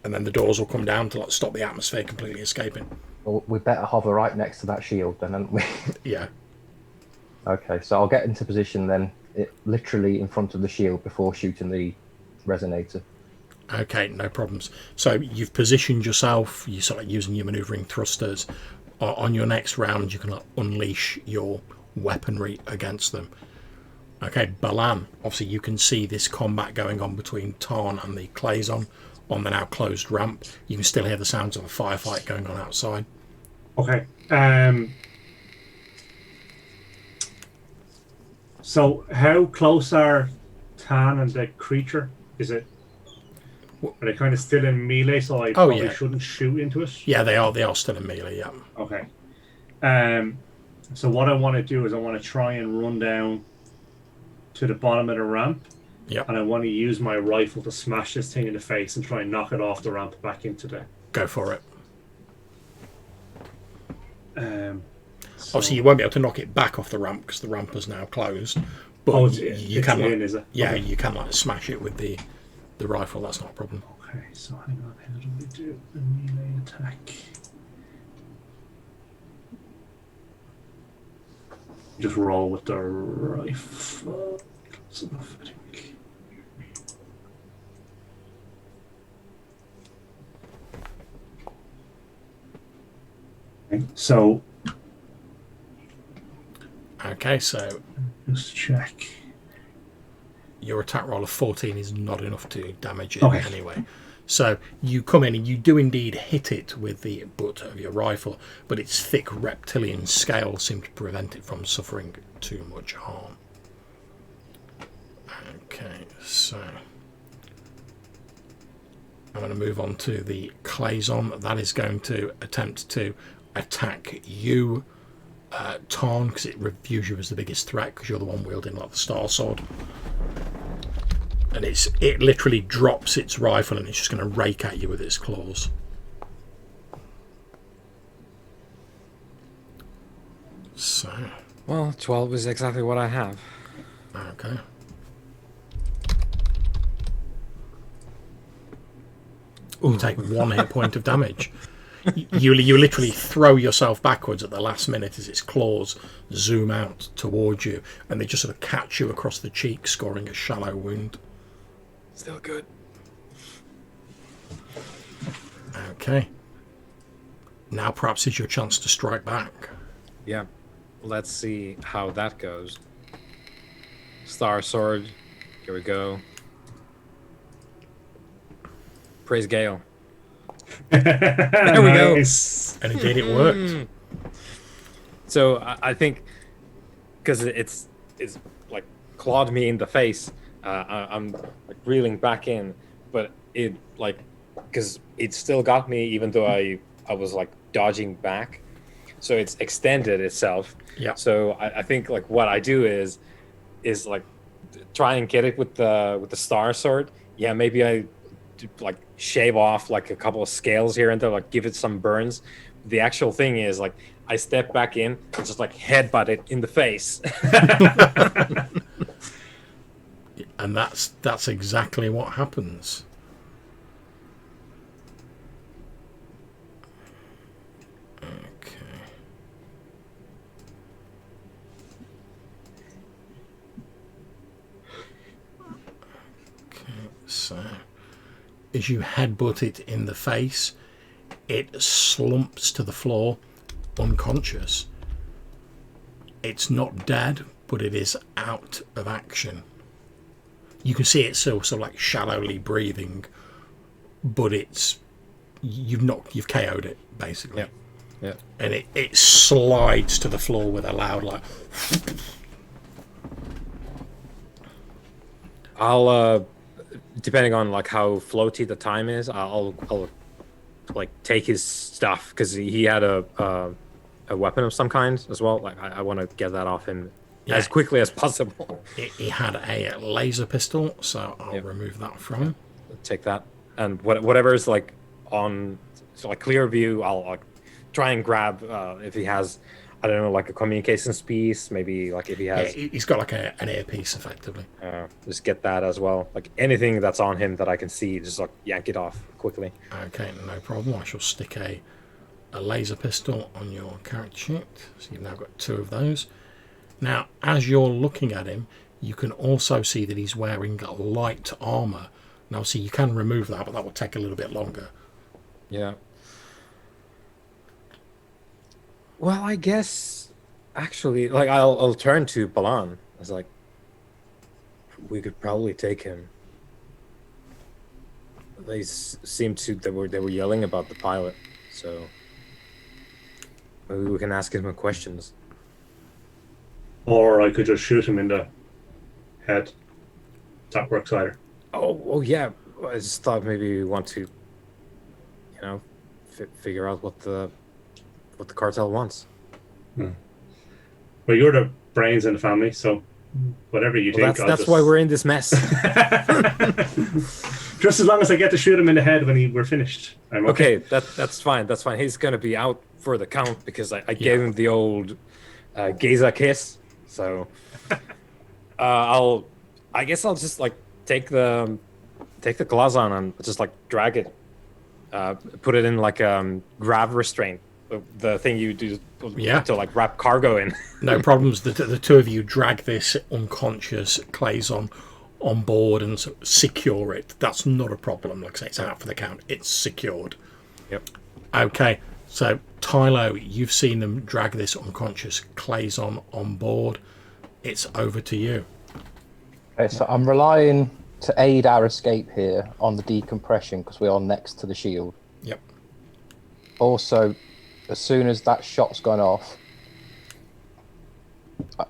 and then the doors will come down to like stop the atmosphere completely escaping. Well, we better hover right next to that shield then, haven't we? Yeah. Okay, so I'll get into position then, literally in front of the shield before shooting the resonator. Okay, no problems. So you've positioned yourself, you're sort of using your manoeuvring thrusters. On your next round, you can like, unleash your weaponry against them. Okay, Balan, obviously you can see this combat going on between Tarn and the Claison on the now closed ramp. You can still hear the sounds of a firefight going on outside. Okay. So how close are Tan and the creature? Is it? Are they kind of still in melee? So I probably shouldn't shoot into it. Yeah, they are. They are still in melee. Yeah. Okay. So what I want to do is I want to try and run down to the bottom of the ramp. Yeah. And I want to use my rifle to smash this thing in the face and try and knock it off the ramp back into the. Go for it. So Obviously, you won't be able to knock it back off the ramp because the ramp is now closed. But you can, like, is it? Yeah, Okay. you can like smash it with the rifle. That's not a problem. Okay, so hang on. How do we do the melee attack? Just roll with the rifle. That's enough, I think. Okay, so Okay, so just check. your attack roll of 14 is not enough to damage it anyway. So you come in and you do indeed hit it with the butt of your rifle, but its thick reptilian scales seem to prevent it from suffering too much harm. Okay, so I'm going to move on to the Claison. That is going to attempt to attack you, Tarn, because it reviews you as the biggest threat because you're the one wielding like the Star Sword. And it literally drops its rifle and it's just going to rake at you with its claws. So. Well, 12 is exactly what I have. Okay. You take 1 hit point of damage. You literally throw yourself backwards at the last minute as its claws zoom out towards you, and they just sort of catch you across the cheek, scoring a shallow wound. Still good. Okay. Now perhaps is your chance to strike back. Yeah. Let's see how that goes. Star Sword. Here we go. Praise Gale. There we go. And indeed it worked. So I think because it's like clawed me in the face, I'm like reeling back in, but it like because it still got me even though I was like dodging back, so it's extended itself. Yeah. So I think like what I do is like try and get it with the Star Sword. Yeah, maybe I like shave off like a couple of scales here and there, like give it some burns. The actual thing is like I step back in and just like headbutt it in the face. And that's exactly what happens. Okay. Okay, so as you headbutt it in the face, it slumps to the floor, unconscious. It's not dead, but it is out of action. You can see it's still sort of like shallowly breathing, but you've KO'd it basically. Yeah. And it slides to the floor with a loud like. I'll depending on like how floaty the time is, I'll like take his stuff because he had a weapon of some kind as well. Like I want to get that off him as quickly as possible. He had a laser pistol, so I'll remove that from him. Take that, and whatever is like on like clear view, I'll like try and grab if he has, I don't know, like a communications piece, maybe like if he has. Yeah, he's got like an earpiece, effectively. Just get that as well. Like anything that's on him that I can see, just like yank it off quickly. Okay, no problem. I shall stick a laser pistol on your character sheet. So you've now got 2 of those. Now, as you're looking at him, you can also see that he's wearing light armor. Now, see, you can remove that, but that will take a little bit longer. Yeah. Well, I guess actually, like I'll turn to Balan. I was like, we could probably take him. They seemed to they were yelling about the pilot, so maybe we can ask him some questions. Or I could just shoot him in the head. That works either. Oh yeah. I just thought maybe we want to, figure out what the cartel wants. Well, you're the brains in the family, so whatever you think. That's why we're in this mess. Just as long as I get to shoot him in the head when we're finished, I'm okay. That's fine. That's fine. He's gonna be out for the count because I gave him the old Geza kiss. So I guess I'll just like take the claws on and just like drag it, put it in like grav restraint, the thing you do to like wrap cargo in. No problems. The 2 of you drag this unconscious Claison on board and secure it. That's not a problem. Like I say, it's out for the count. It's secured. Yep. Okay, so Tylo, you've seen them drag this unconscious Claison on board. It's over to you. Okay, so I'm relying to aid our escape here on the decompression because we are next to the shield. Yep. Also, as soon as that shot's gone off,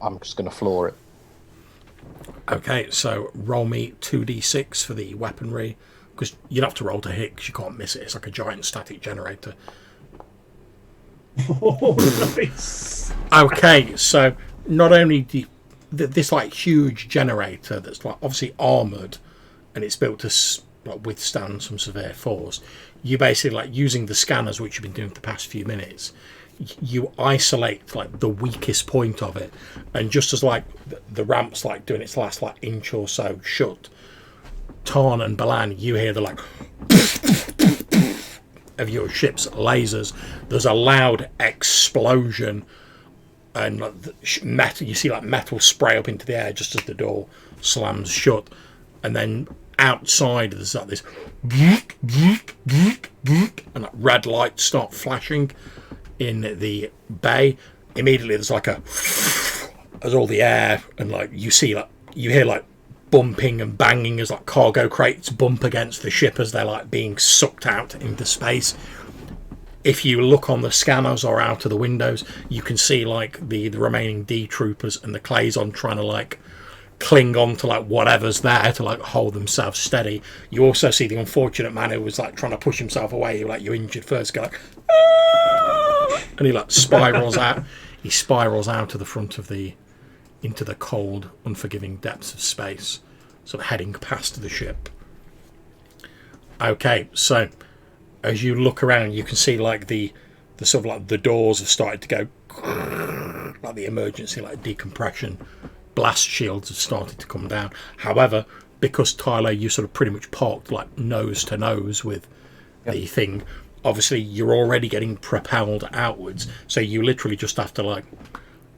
I'm just going to floor it. Okay, so roll me 2d6 for the weaponry, because you'd have to roll to hit because you can't miss it. It's like a giant static generator. Oh, nice. Okay, so not only do this like huge generator that's like obviously armoured and it's built to like withstand some severe force, you basically like using the scanners, which you've been doing for the past few minutes, you isolate like the weakest point of it, and just as like the ramp's like doing its last like inch or so shut, Tarn and Balan, you hear the like of your ship's lasers. There's a loud explosion, and like metal, you see like metal spray up into the air just as the door slams shut, and then outside there's like this and like red lights start flashing in the bay. Immediately there's like as all the air, and like you see like you hear like bumping and banging as like cargo crates bump against the ship as they're like being sucked out into space. If you look on the scanners or out of the windows, you can see like the remaining D troopers and the Clason trying to like cling on to like whatever's there to like hold themselves steady. You also see the unfortunate man who was like trying to push himself away, like you injured first, go like "Ah!" and he like spirals out. He spirals out to the front of the into the cold, unforgiving depths of space, sort of heading past the ship. Okay, so as you look around, you can see like the sort of like the doors have started to go like the emergency like decompression blast shields have started to come down. However, because Tyler, you sort of pretty much parked like nose to nose with the thing, obviously you're already getting propelled outwards, so you literally just have to like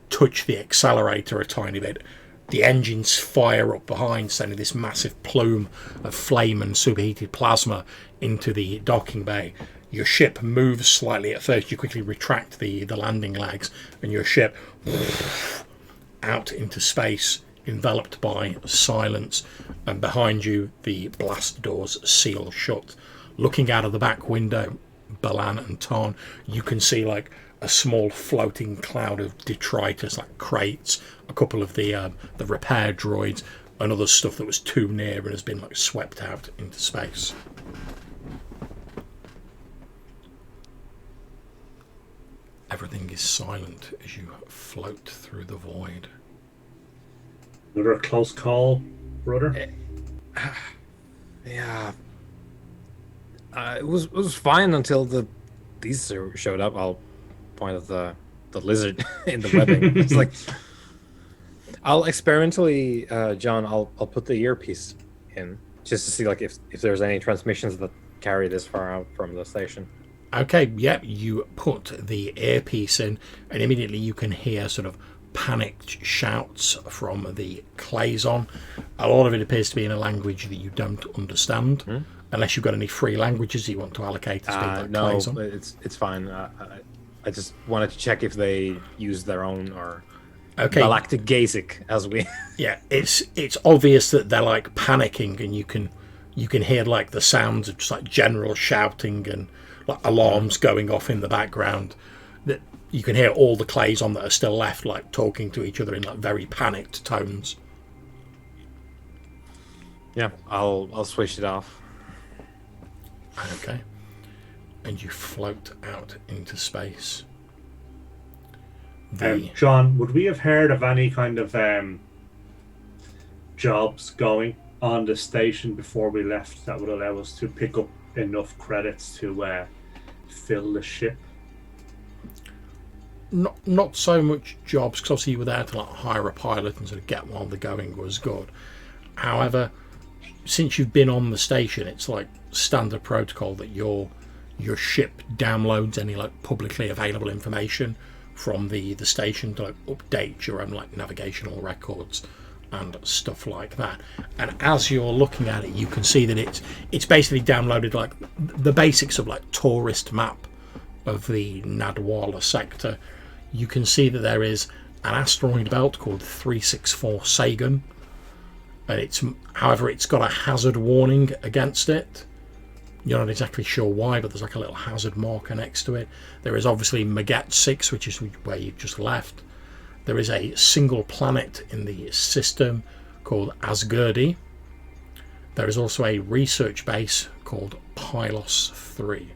touch the accelerator a tiny bit. The engines fire up behind, sending this massive plume of flame and superheated plasma into the docking bay. Your ship moves slightly at first. You quickly retract the landing legs, and your ship out into space, enveloped by silence, and behind you the blast doors seal shut. Looking out of the back window, Balan and Tarn, you can see like a small floating cloud of detritus, like crates, a couple of the repair droids, and other stuff that was too near and has been like swept out into space. Everything is silent as you float through the void. Another close call, brother. Yeah. It was fine until these showed up. I'll point at the lizard in the webbing. It's like I'll experimentally, John. I'll put the earpiece in just to see like if there's any transmissions that carry this far out from the station. Okay, yep, you put the earpiece in, and immediately you can hear sort of panicked shouts from the Clason. A lot of it appears to be in a language that you don't understand, unless you've got any free languages you want to allocate to speak like no, Clason. it's fine. I just wanted to check if they use their own or Galactic Gazic as we. Yeah, it's obvious that they're like panicking, and you can hear like the sounds of just like general shouting and like alarms going off in the background. That you can hear all the Clason that are still left like talking to each other in like very panicked tones. Yeah, I'll switch it off. Okay. And you float out into space. John, would we have heard of any kind of jobs going on the station before we left that would allow us to pick up enough credits to fill the ship? Not so much jobs, because obviously you were there to like hire a pilot and sort of get while the going was good. However, since you've been on the station, it's like standard protocol that your ship downloads any like publicly available information from the station to like update your own like navigational records and stuff like that. And as you're looking at it, you can see that it's basically downloaded like the basics of like tourist map of the Nadwala sector. You can see that there is an asteroid belt called 364 Sagan, and it's got a hazard warning against it. You're not exactly sure why, but there's like a little hazard marker next to it. There is obviously Maget 6, which is where you've just left. There is a single planet in the system called Asgurdi. There is also a research base called Pylos 3.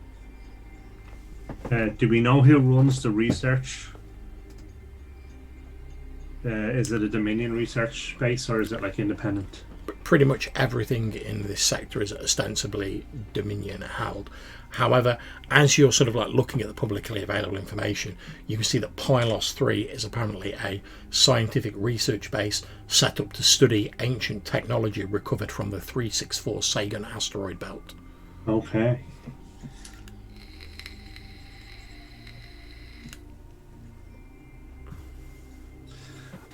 Do we know who runs the research? Is it a Dominion research base or is it like independent? Pretty much everything in this sector is ostensibly Dominion held. However, as you're sort of like looking at the publicly available information, you can see that Pylos 3 is apparently a scientific research base set up to study ancient technology recovered from the 364 Sagan asteroid belt. Okay.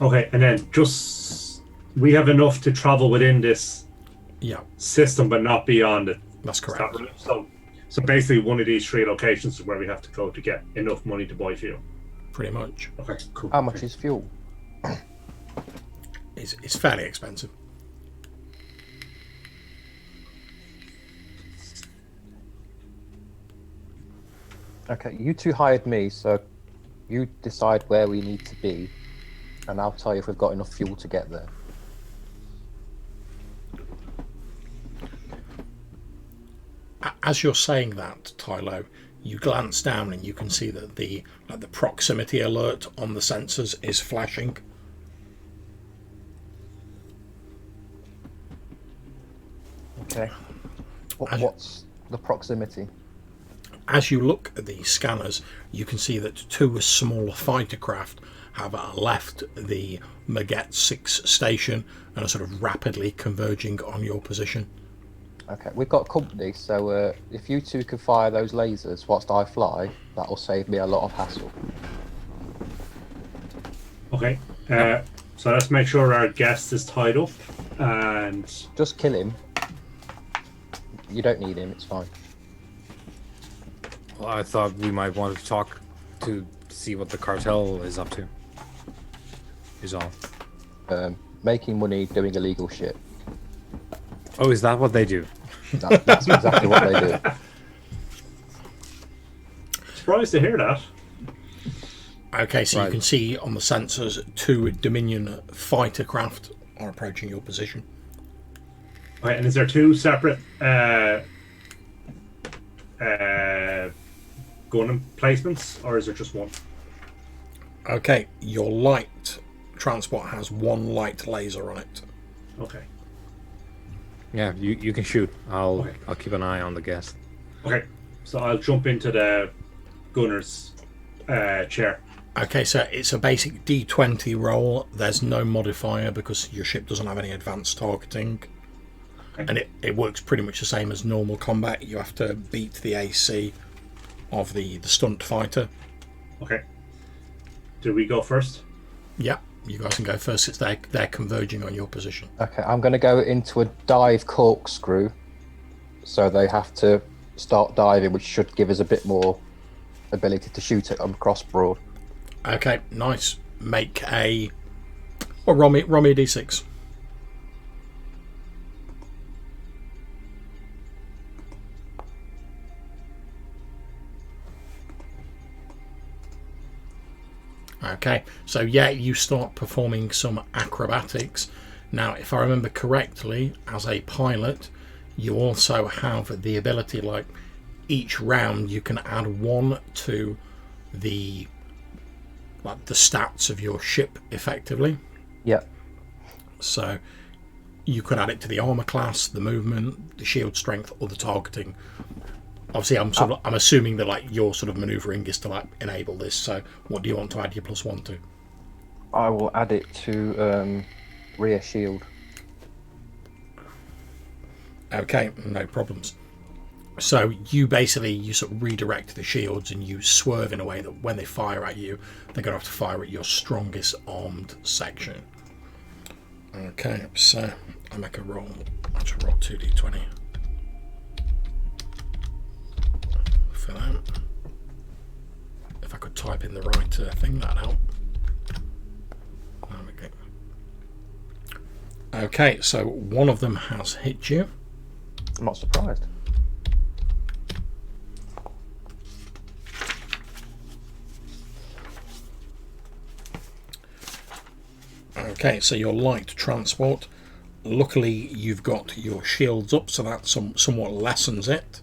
Okay, and then just we have enough to travel within this system, but not beyond it. That's correct. So basically, one of these 3 locations is where we have to go to get enough money to buy fuel. Pretty much. Okay, cool. How much is fuel? It's fairly expensive. Okay, you two hired me, so you decide where we need to be, and I'll tell you if we've got enough fuel to get there. As you're saying that, Tylo, you glance down and you can see that the proximity alert on the sensors is flashing. Okay. What's the proximity? As you look at the scanners, you can see that 2 smaller fighter craft have left the Maget 6 station and are sort of rapidly converging on your position. Okay, we've got company, so if you two can fire those lasers whilst I fly, that'll save me a lot of hassle. Okay, so let's make sure our guest is tied up, and... Just kill him. You don't need him, it's fine. Well, I thought we might want to talk to see what the cartel is up to. Is all. Making money, doing illegal shit. Oh, is that what they do? That's exactly what they do. Surprised to hear that. Okay, so Right. you can see on the sensors 2 Dominion fighter craft are approaching your position. Okay, and is there 2 separate gun emplacements, or is there just one? Okay, your light transport has 1 light laser on it. Okay. Yeah, you can shoot. I'll Okay. I'll keep an eye on the guest. Okay, so I'll jump into the gunner's chair. Okay, so it's a basic D20 roll. There's no modifier because your ship doesn't have any advanced targeting. Okay. And it works pretty much the same as normal combat. You have to beat the AC of the stunt fighter. Okay. Do we go first? Yeah, you guys can go first. It's they're converging on your position. Okay, I'm going to go into a dive corkscrew, so they have to start diving, which should give us a bit more ability to shoot it across broad. Okay, nice. Make a... Well, roll me a D6. Okay, so yeah, you start performing some acrobatics. Now, if I remember correctly, as a pilot, you also have the ability, like, each round you can add 1 to the stats of your ship, effectively. Yeah. So you could add it to the armor class, the movement, the shield strength, or the targeting. Obviously, I'm assuming that like your sort of maneuvering is to like enable this. So what do you want to add your +1 to? I will add it to rear shield. Okay, no problems. So you sort of redirect the shields and you swerve in a way that when they fire at you, they're going to have to fire at your strongest armed section. Okay, so I make a roll. I should roll 2d20 for that. If I could type in the right thing, that'd help. There we go. Okay, so one of them has hit you. I'm not surprised. Okay, so your light transport luckily you've got your shields up, so that somewhat lessens it.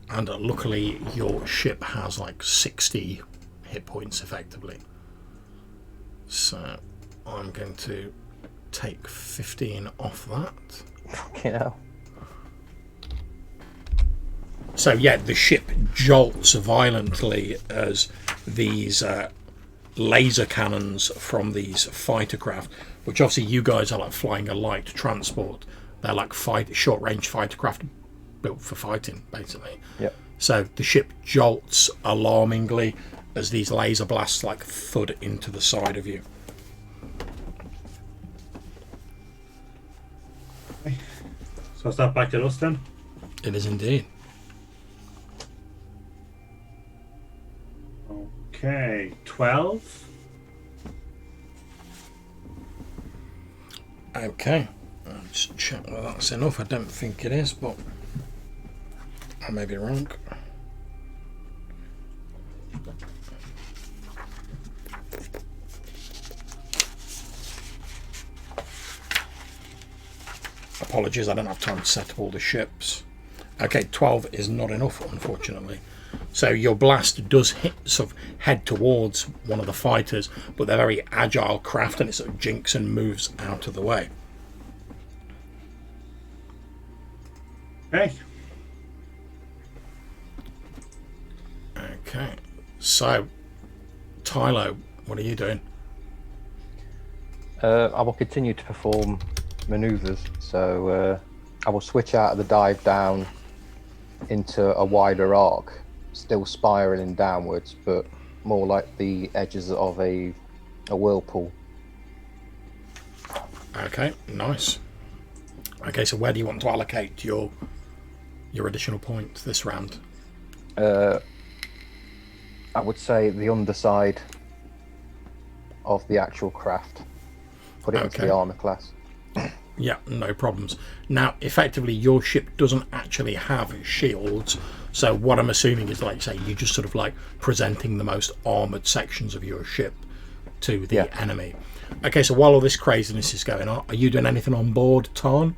And luckily your ship has like 60 hit points effectively. So I'm going to take 15 off that. Fucking hell. So yeah, the ship jolts violently as these laser cannons from these fighter craft, which obviously you guys are like flying a light transport. They're like short-range fighter craft built for fighting, basically. Yep. So the ship jolts alarmingly as these laser blasts like thud into the side of you. So is that back at us then? It is indeed. Okay, 12. Okay, I'll just check whether that's enough. I don't think it is, but I may be wrong. Apologies, I don't have time to set up all the ships. Okay, 12 is not enough, unfortunately. So your blast does head towards one of the fighters, but they're very agile craft, and it sort of jinks and moves out of the way. Hey. Okay, so Tylo, what are you doing? I will continue to perform maneuvers. So I will switch out of the dive down into a wider arc, still spiraling downwards, but more like the edges of a whirlpool. Okay, nice. Okay, so where do you want to allocate your additional points this round? I would say the underside of the actual craft. Put it into the armor class. Yeah, no problems. Now, effectively, your ship doesn't actually have shields, so what I'm assuming is, like, say, you're just sort of like presenting the most armoured sections of your ship to the enemy. Okay, so while all this craziness is going on, are you doing anything on board, Tarn?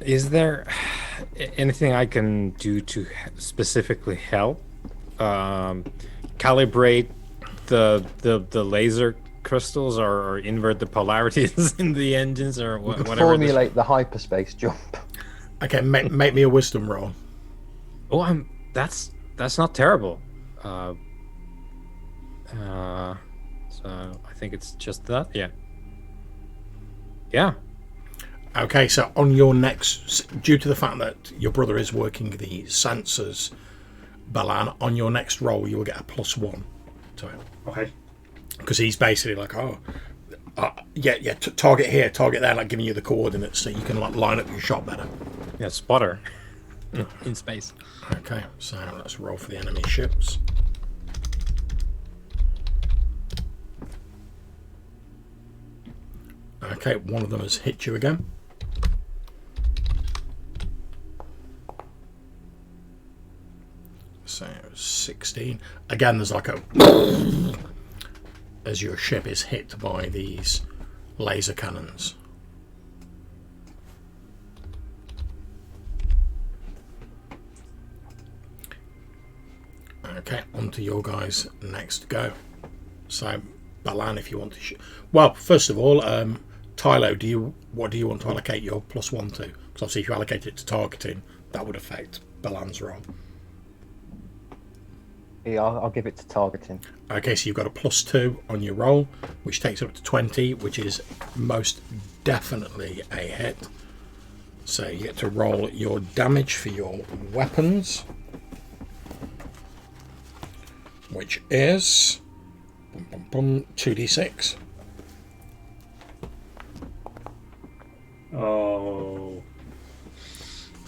Is there anything I can do to specifically help? Calibrate the laser crystals or invert the polarities in the engines or whatever. Formulate the hyperspace jump. Okay, make me a wisdom roll. Oh, that's not terrible. So I think it's just that. Yeah. Okay, so on your next, due to the fact that your brother is working the sensors, Balan, on your next roll you will get a +1 to it. Okay. Because he's basically like, target here, target there, like giving you the coordinates so you can like line up your shot better. Yeah, spotter in space. Okay, so let's roll for the enemy ships. Okay, one of them has hit you again. So 16. Again, there's like a as your ship is hit by these laser cannons. Okay, on to your guys' next go. So, Balan, if you want to... Well, first of all, Tylo, what do you want to allocate your +1 to? Because obviously if you allocate it to targeting, that would affect Balan's roll. Yeah, I'll give it to targeting. Okay, so you've got a +2 on your roll, which takes it up to 20, which is most definitely a hit. So you get to roll your damage for your weapons, which is 2d6. Oh.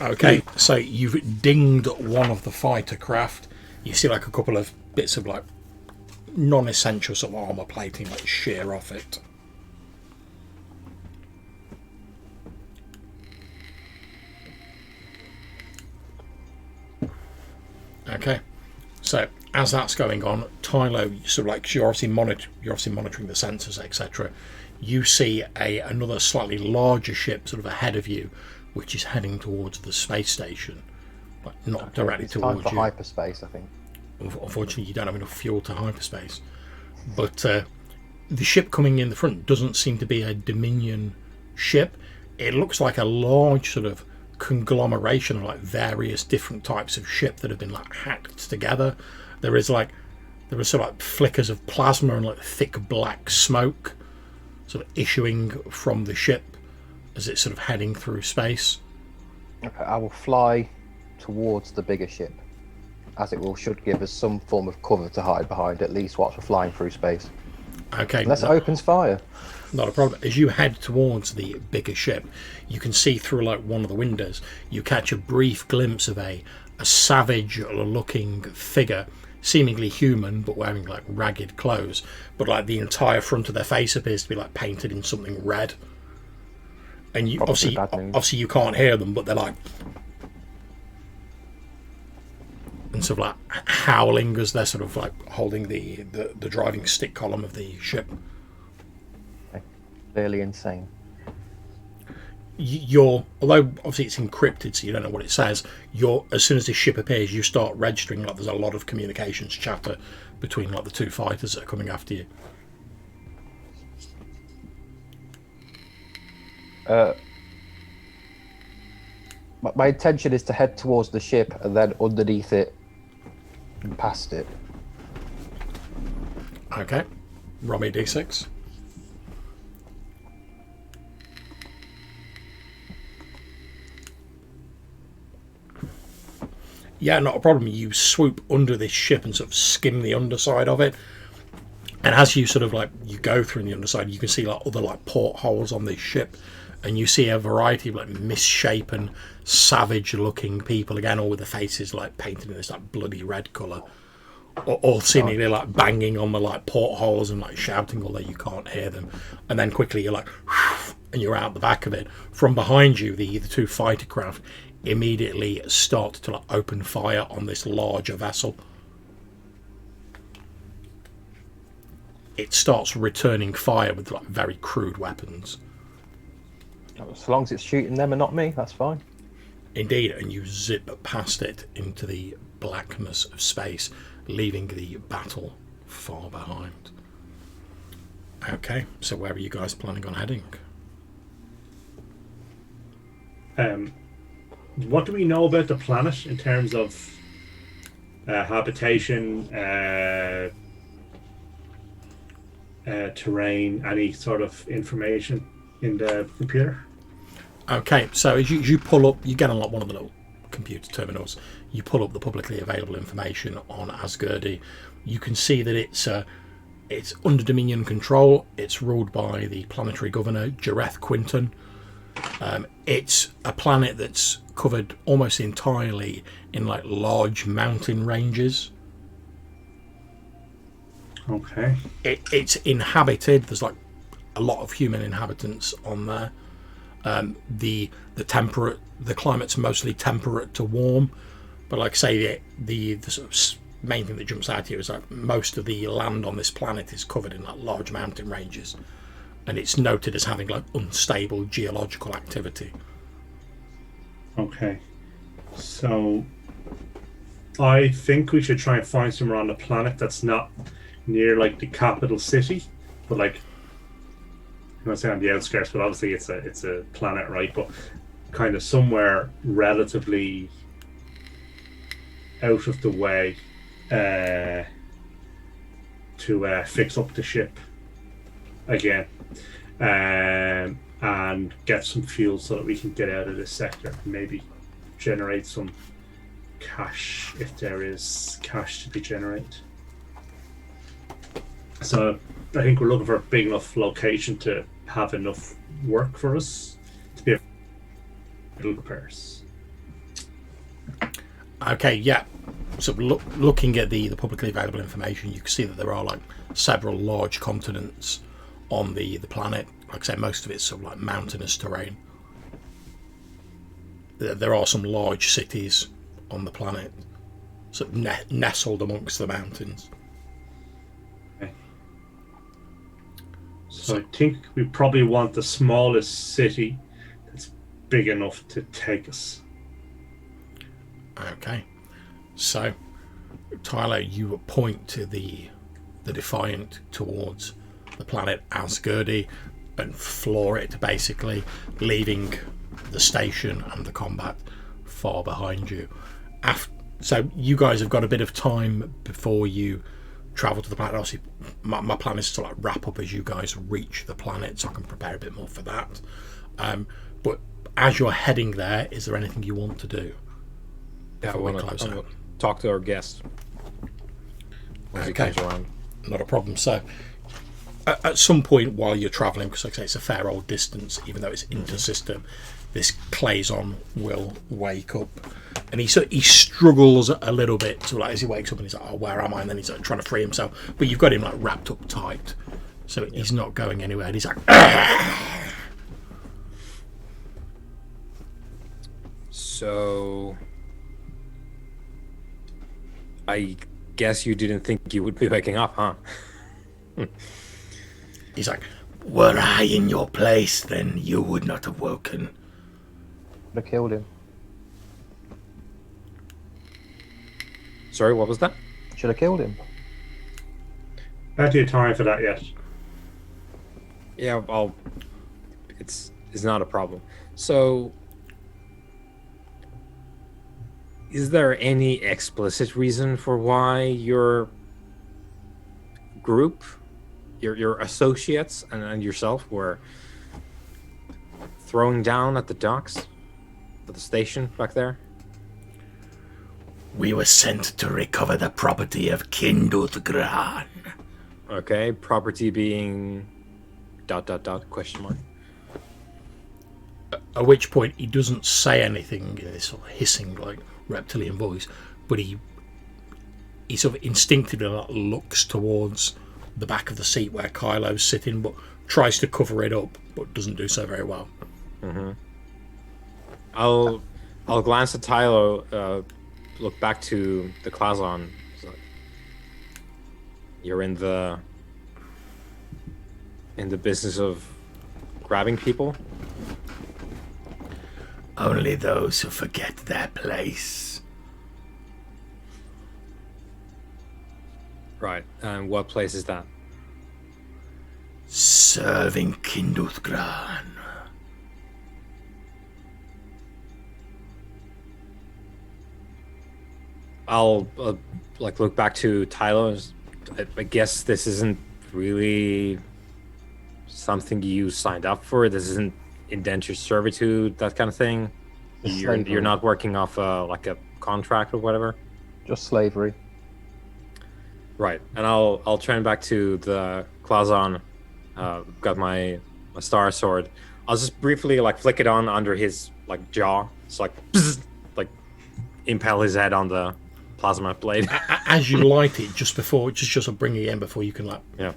Okay, so you've dinged one of the fighter craft. You see like a couple of bits of like non-essential sort of armor plating like shear off it. Okay, So as that's going on, Tylo, so like you're obviously monitoring the sensors, etc. You see another slightly larger ship sort of ahead of you, which is heading towards the space station, but not directly It's towards time for you. hyperspace, I think. Unfortunately, you don't have enough fuel to hyperspace. But the ship coming in the front doesn't seem to be a Dominion ship. It looks like a large sort of conglomeration of like various different types of ship that have been like hacked together. There are sort of like flickers of plasma and like thick black smoke sort of issuing from the ship as it's sort of heading through space. Okay, I will fly towards the bigger ship, as it should give us some form of cover to hide behind, at least whilst we're flying through space. Okay. Unless it opens fire. Not a problem. As you head towards the bigger ship, you can see through like one of the windows, you catch a brief glimpse of a savage looking figure, seemingly human but wearing like ragged clothes, but like the entire front of their face appears to be like painted in something red. And you obviously you can't hear them, but they're like and sort of like howling as they're sort of like holding the driving stick column of the ship. Clearly insane. Although obviously it's encrypted, so you don't know what it says. As soon as this ship appears, you start registering like there's a lot of communications chatter between like the two fighters that are coming after you. My intention is to head towards the ship and then underneath it and past it. Okay, roll me a d6. Yeah, not a problem. You swoop under this ship and sort of skim the underside of it. And as you sort of like, you go through the underside, you can see like other like portholes on this ship. And you see a variety of like misshapen, savage looking people, again, all with the faces like painted in this like bloody red colour. All seemingly like banging on the like portholes and like shouting, although you can't hear them. And then quickly you're like, and you're out the back of it. From behind you, the two fighter craft immediately start to like open fire on this larger vessel. It starts returning fire with like very crude weapons. As long as it's shooting them and not me, that's fine. Indeed, and you zip past it into the blackness of space, leaving the battle far behind. Okay, so where are you guys planning on heading? What do we know about the planet in terms of habitation, terrain, any sort of information in the computer? Okay, so as you pull up, you get on like one of the little computer terminals, you pull up the publicly available information on Asgardy. You can see that it's under Dominion control. It's ruled by the planetary governor, Jareth Quinton. It's a planet that's covered almost entirely in like large mountain ranges. Okay. It's inhabited. There's like a lot of human inhabitants on there. The climate's mostly temperate to warm, but like I say, the sort of main thing that jumps out to you is that most of the land on this planet is covered in like large mountain ranges, and it's noted as having like unstable geological activity. Okay, so I think we should try and find somewhere on the planet that's not near like the capital city, but like, I'm not saying on the outskirts, but obviously it's a planet, right? But kind of somewhere relatively out of the way to fix up the ship again, and get some fuel so that we can get out of this sector and maybe generate some cash if there is cash to be generated. So I think we're looking for a big enough location to have enough work for us to be able to prepare us. Okay, yeah. So looking at the publicly available information, you can see that there are like several large continents on the planet. Like I say, most of it's sort of like mountainous terrain. There are some large cities on the planet. sort of nestled amongst the mountains. Okay. So I think we probably want the smallest city that's big enough to take us. Okay. So, Tyler, you point to the Defiant towards the planet Asgardi and floor it, basically, leaving the station and the combat far behind you. So you guys have got a bit of time before you travel to the planet. Obviously, my plan is to wrap up as you guys reach the planet, so I can prepare a bit more for that. But as you're heading there, is there anything you want to do? Yeah, I want to talk to our guest. Okay, not a problem. So, at some point while you're travelling, because like I say, it's a fair old distance, even though it's inter-system, this Claison will wake up, and he struggles a little bit. So, as he wakes up and he's like, "Oh, where am I?" And then he's trying to free himself, but you've got him wrapped up tight, so he's not going anywhere. And he's like, "Argh!" So, I guess you didn't think you would be waking up, huh? He's like, "Were I in your place, then you would not have woken." Should have killed him. Sorry, what was that? Should have killed him. Plenty of time for that yet. Yeah, it's not a problem. So, is there any explicit reason for why your group, your associates, and yourself were throwing down at the docks, at the station back there? We were sent to recover the property of Kinduthgran. Okay, property being ... question mark. At which point he doesn't say anything in this sort of hissing, reptilian voice, but he sort of instinctively looks towards the back of the seat where Kylo's sitting, but tries to cover it up, but doesn't do so very well. Mm-hmm. I'll glance at Tylo, look back to the Clason. Like, you're in the business of grabbing people? Only those who forget their place. Right. And what place is that? Serving Kinduthgran. I'll look back to Tylo. I guess this isn't really something you signed up for. This isn't indentured servitude, that kind of thing. You're not working off a contract or whatever. Just slavery. Right. And I'll turn back to the Clason. Got my star sword. I'll just briefly flick it on under his jaw. It's bzz, impale his head on the plasma blade. As you light it, just bringing it in before you can yeah.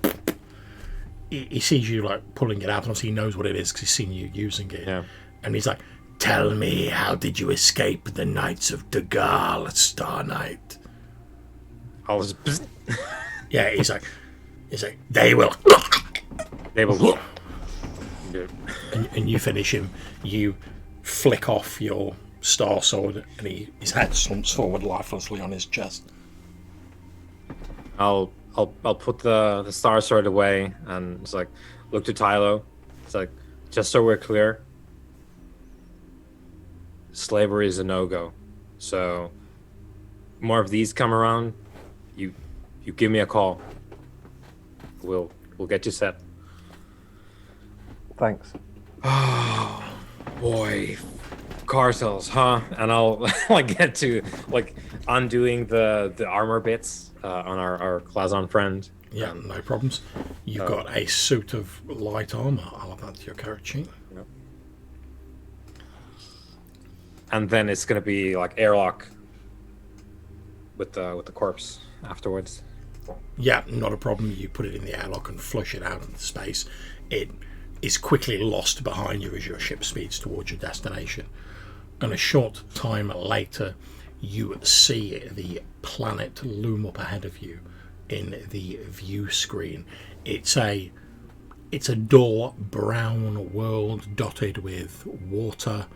He sees you pulling it out, and obviously he knows what it is because he's seen you using it. Yeah. And he's like, "Tell me, how did you escape the Knights of Dagal, Star Knight?" I'll just bzz. Yeah, he's like, they will. And you finish him. You flick off your star sword, and his head slumps forward lifelessly on his chest. I'll put the star sword away and it's look to Tylo. It's just so we're clear, slavery is a no-go. So more of these come around, you give me a call. We'll get you set. Thanks. Oh boy, cartels, huh? And I'll get to undoing the armor bits on our Clason friend. Yeah, no problems. You've got a suit of light armor. I'll add that to your character sheet. Yep. And then it's gonna be airlock with the corpse afterwards. Yeah, not a problem. You put it in the airlock and flush it out into space. It is quickly lost behind you as your ship speeds towards your destination. And a short time later, you see the planet loom up ahead of you in the view screen. It's a dull brown world dotted with water.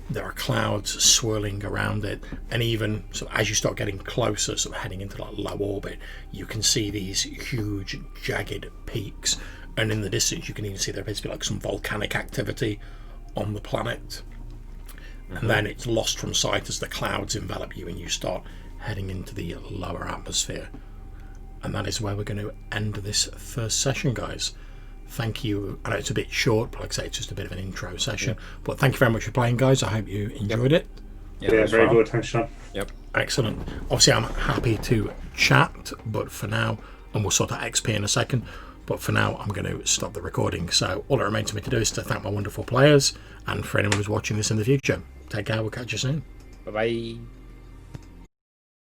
There are clouds swirling around it, and even as you start getting closer, heading into like low orbit, you can see these huge jagged peaks, and in the distance you can even see there appears to be like some volcanic activity on the planet. And then it's lost from sight as the clouds envelop you and you start heading into the lower atmosphere. And that is where we're going to end this first session, guys. Thank you. I know it's a bit short, but like I say, it's just a bit of an intro session. But thank you very much for playing, guys. I hope you enjoyed it. Yeah, very good. Thanks, Sean. Yep. Excellent. Obviously, I'm happy to chat, but for now, and we'll sort of XP in a second, but for now, I'm going to stop the recording. So all that remains for me to do is to thank my wonderful players, and for anyone who's watching this in the future, take care. We'll catch you soon. Bye-bye.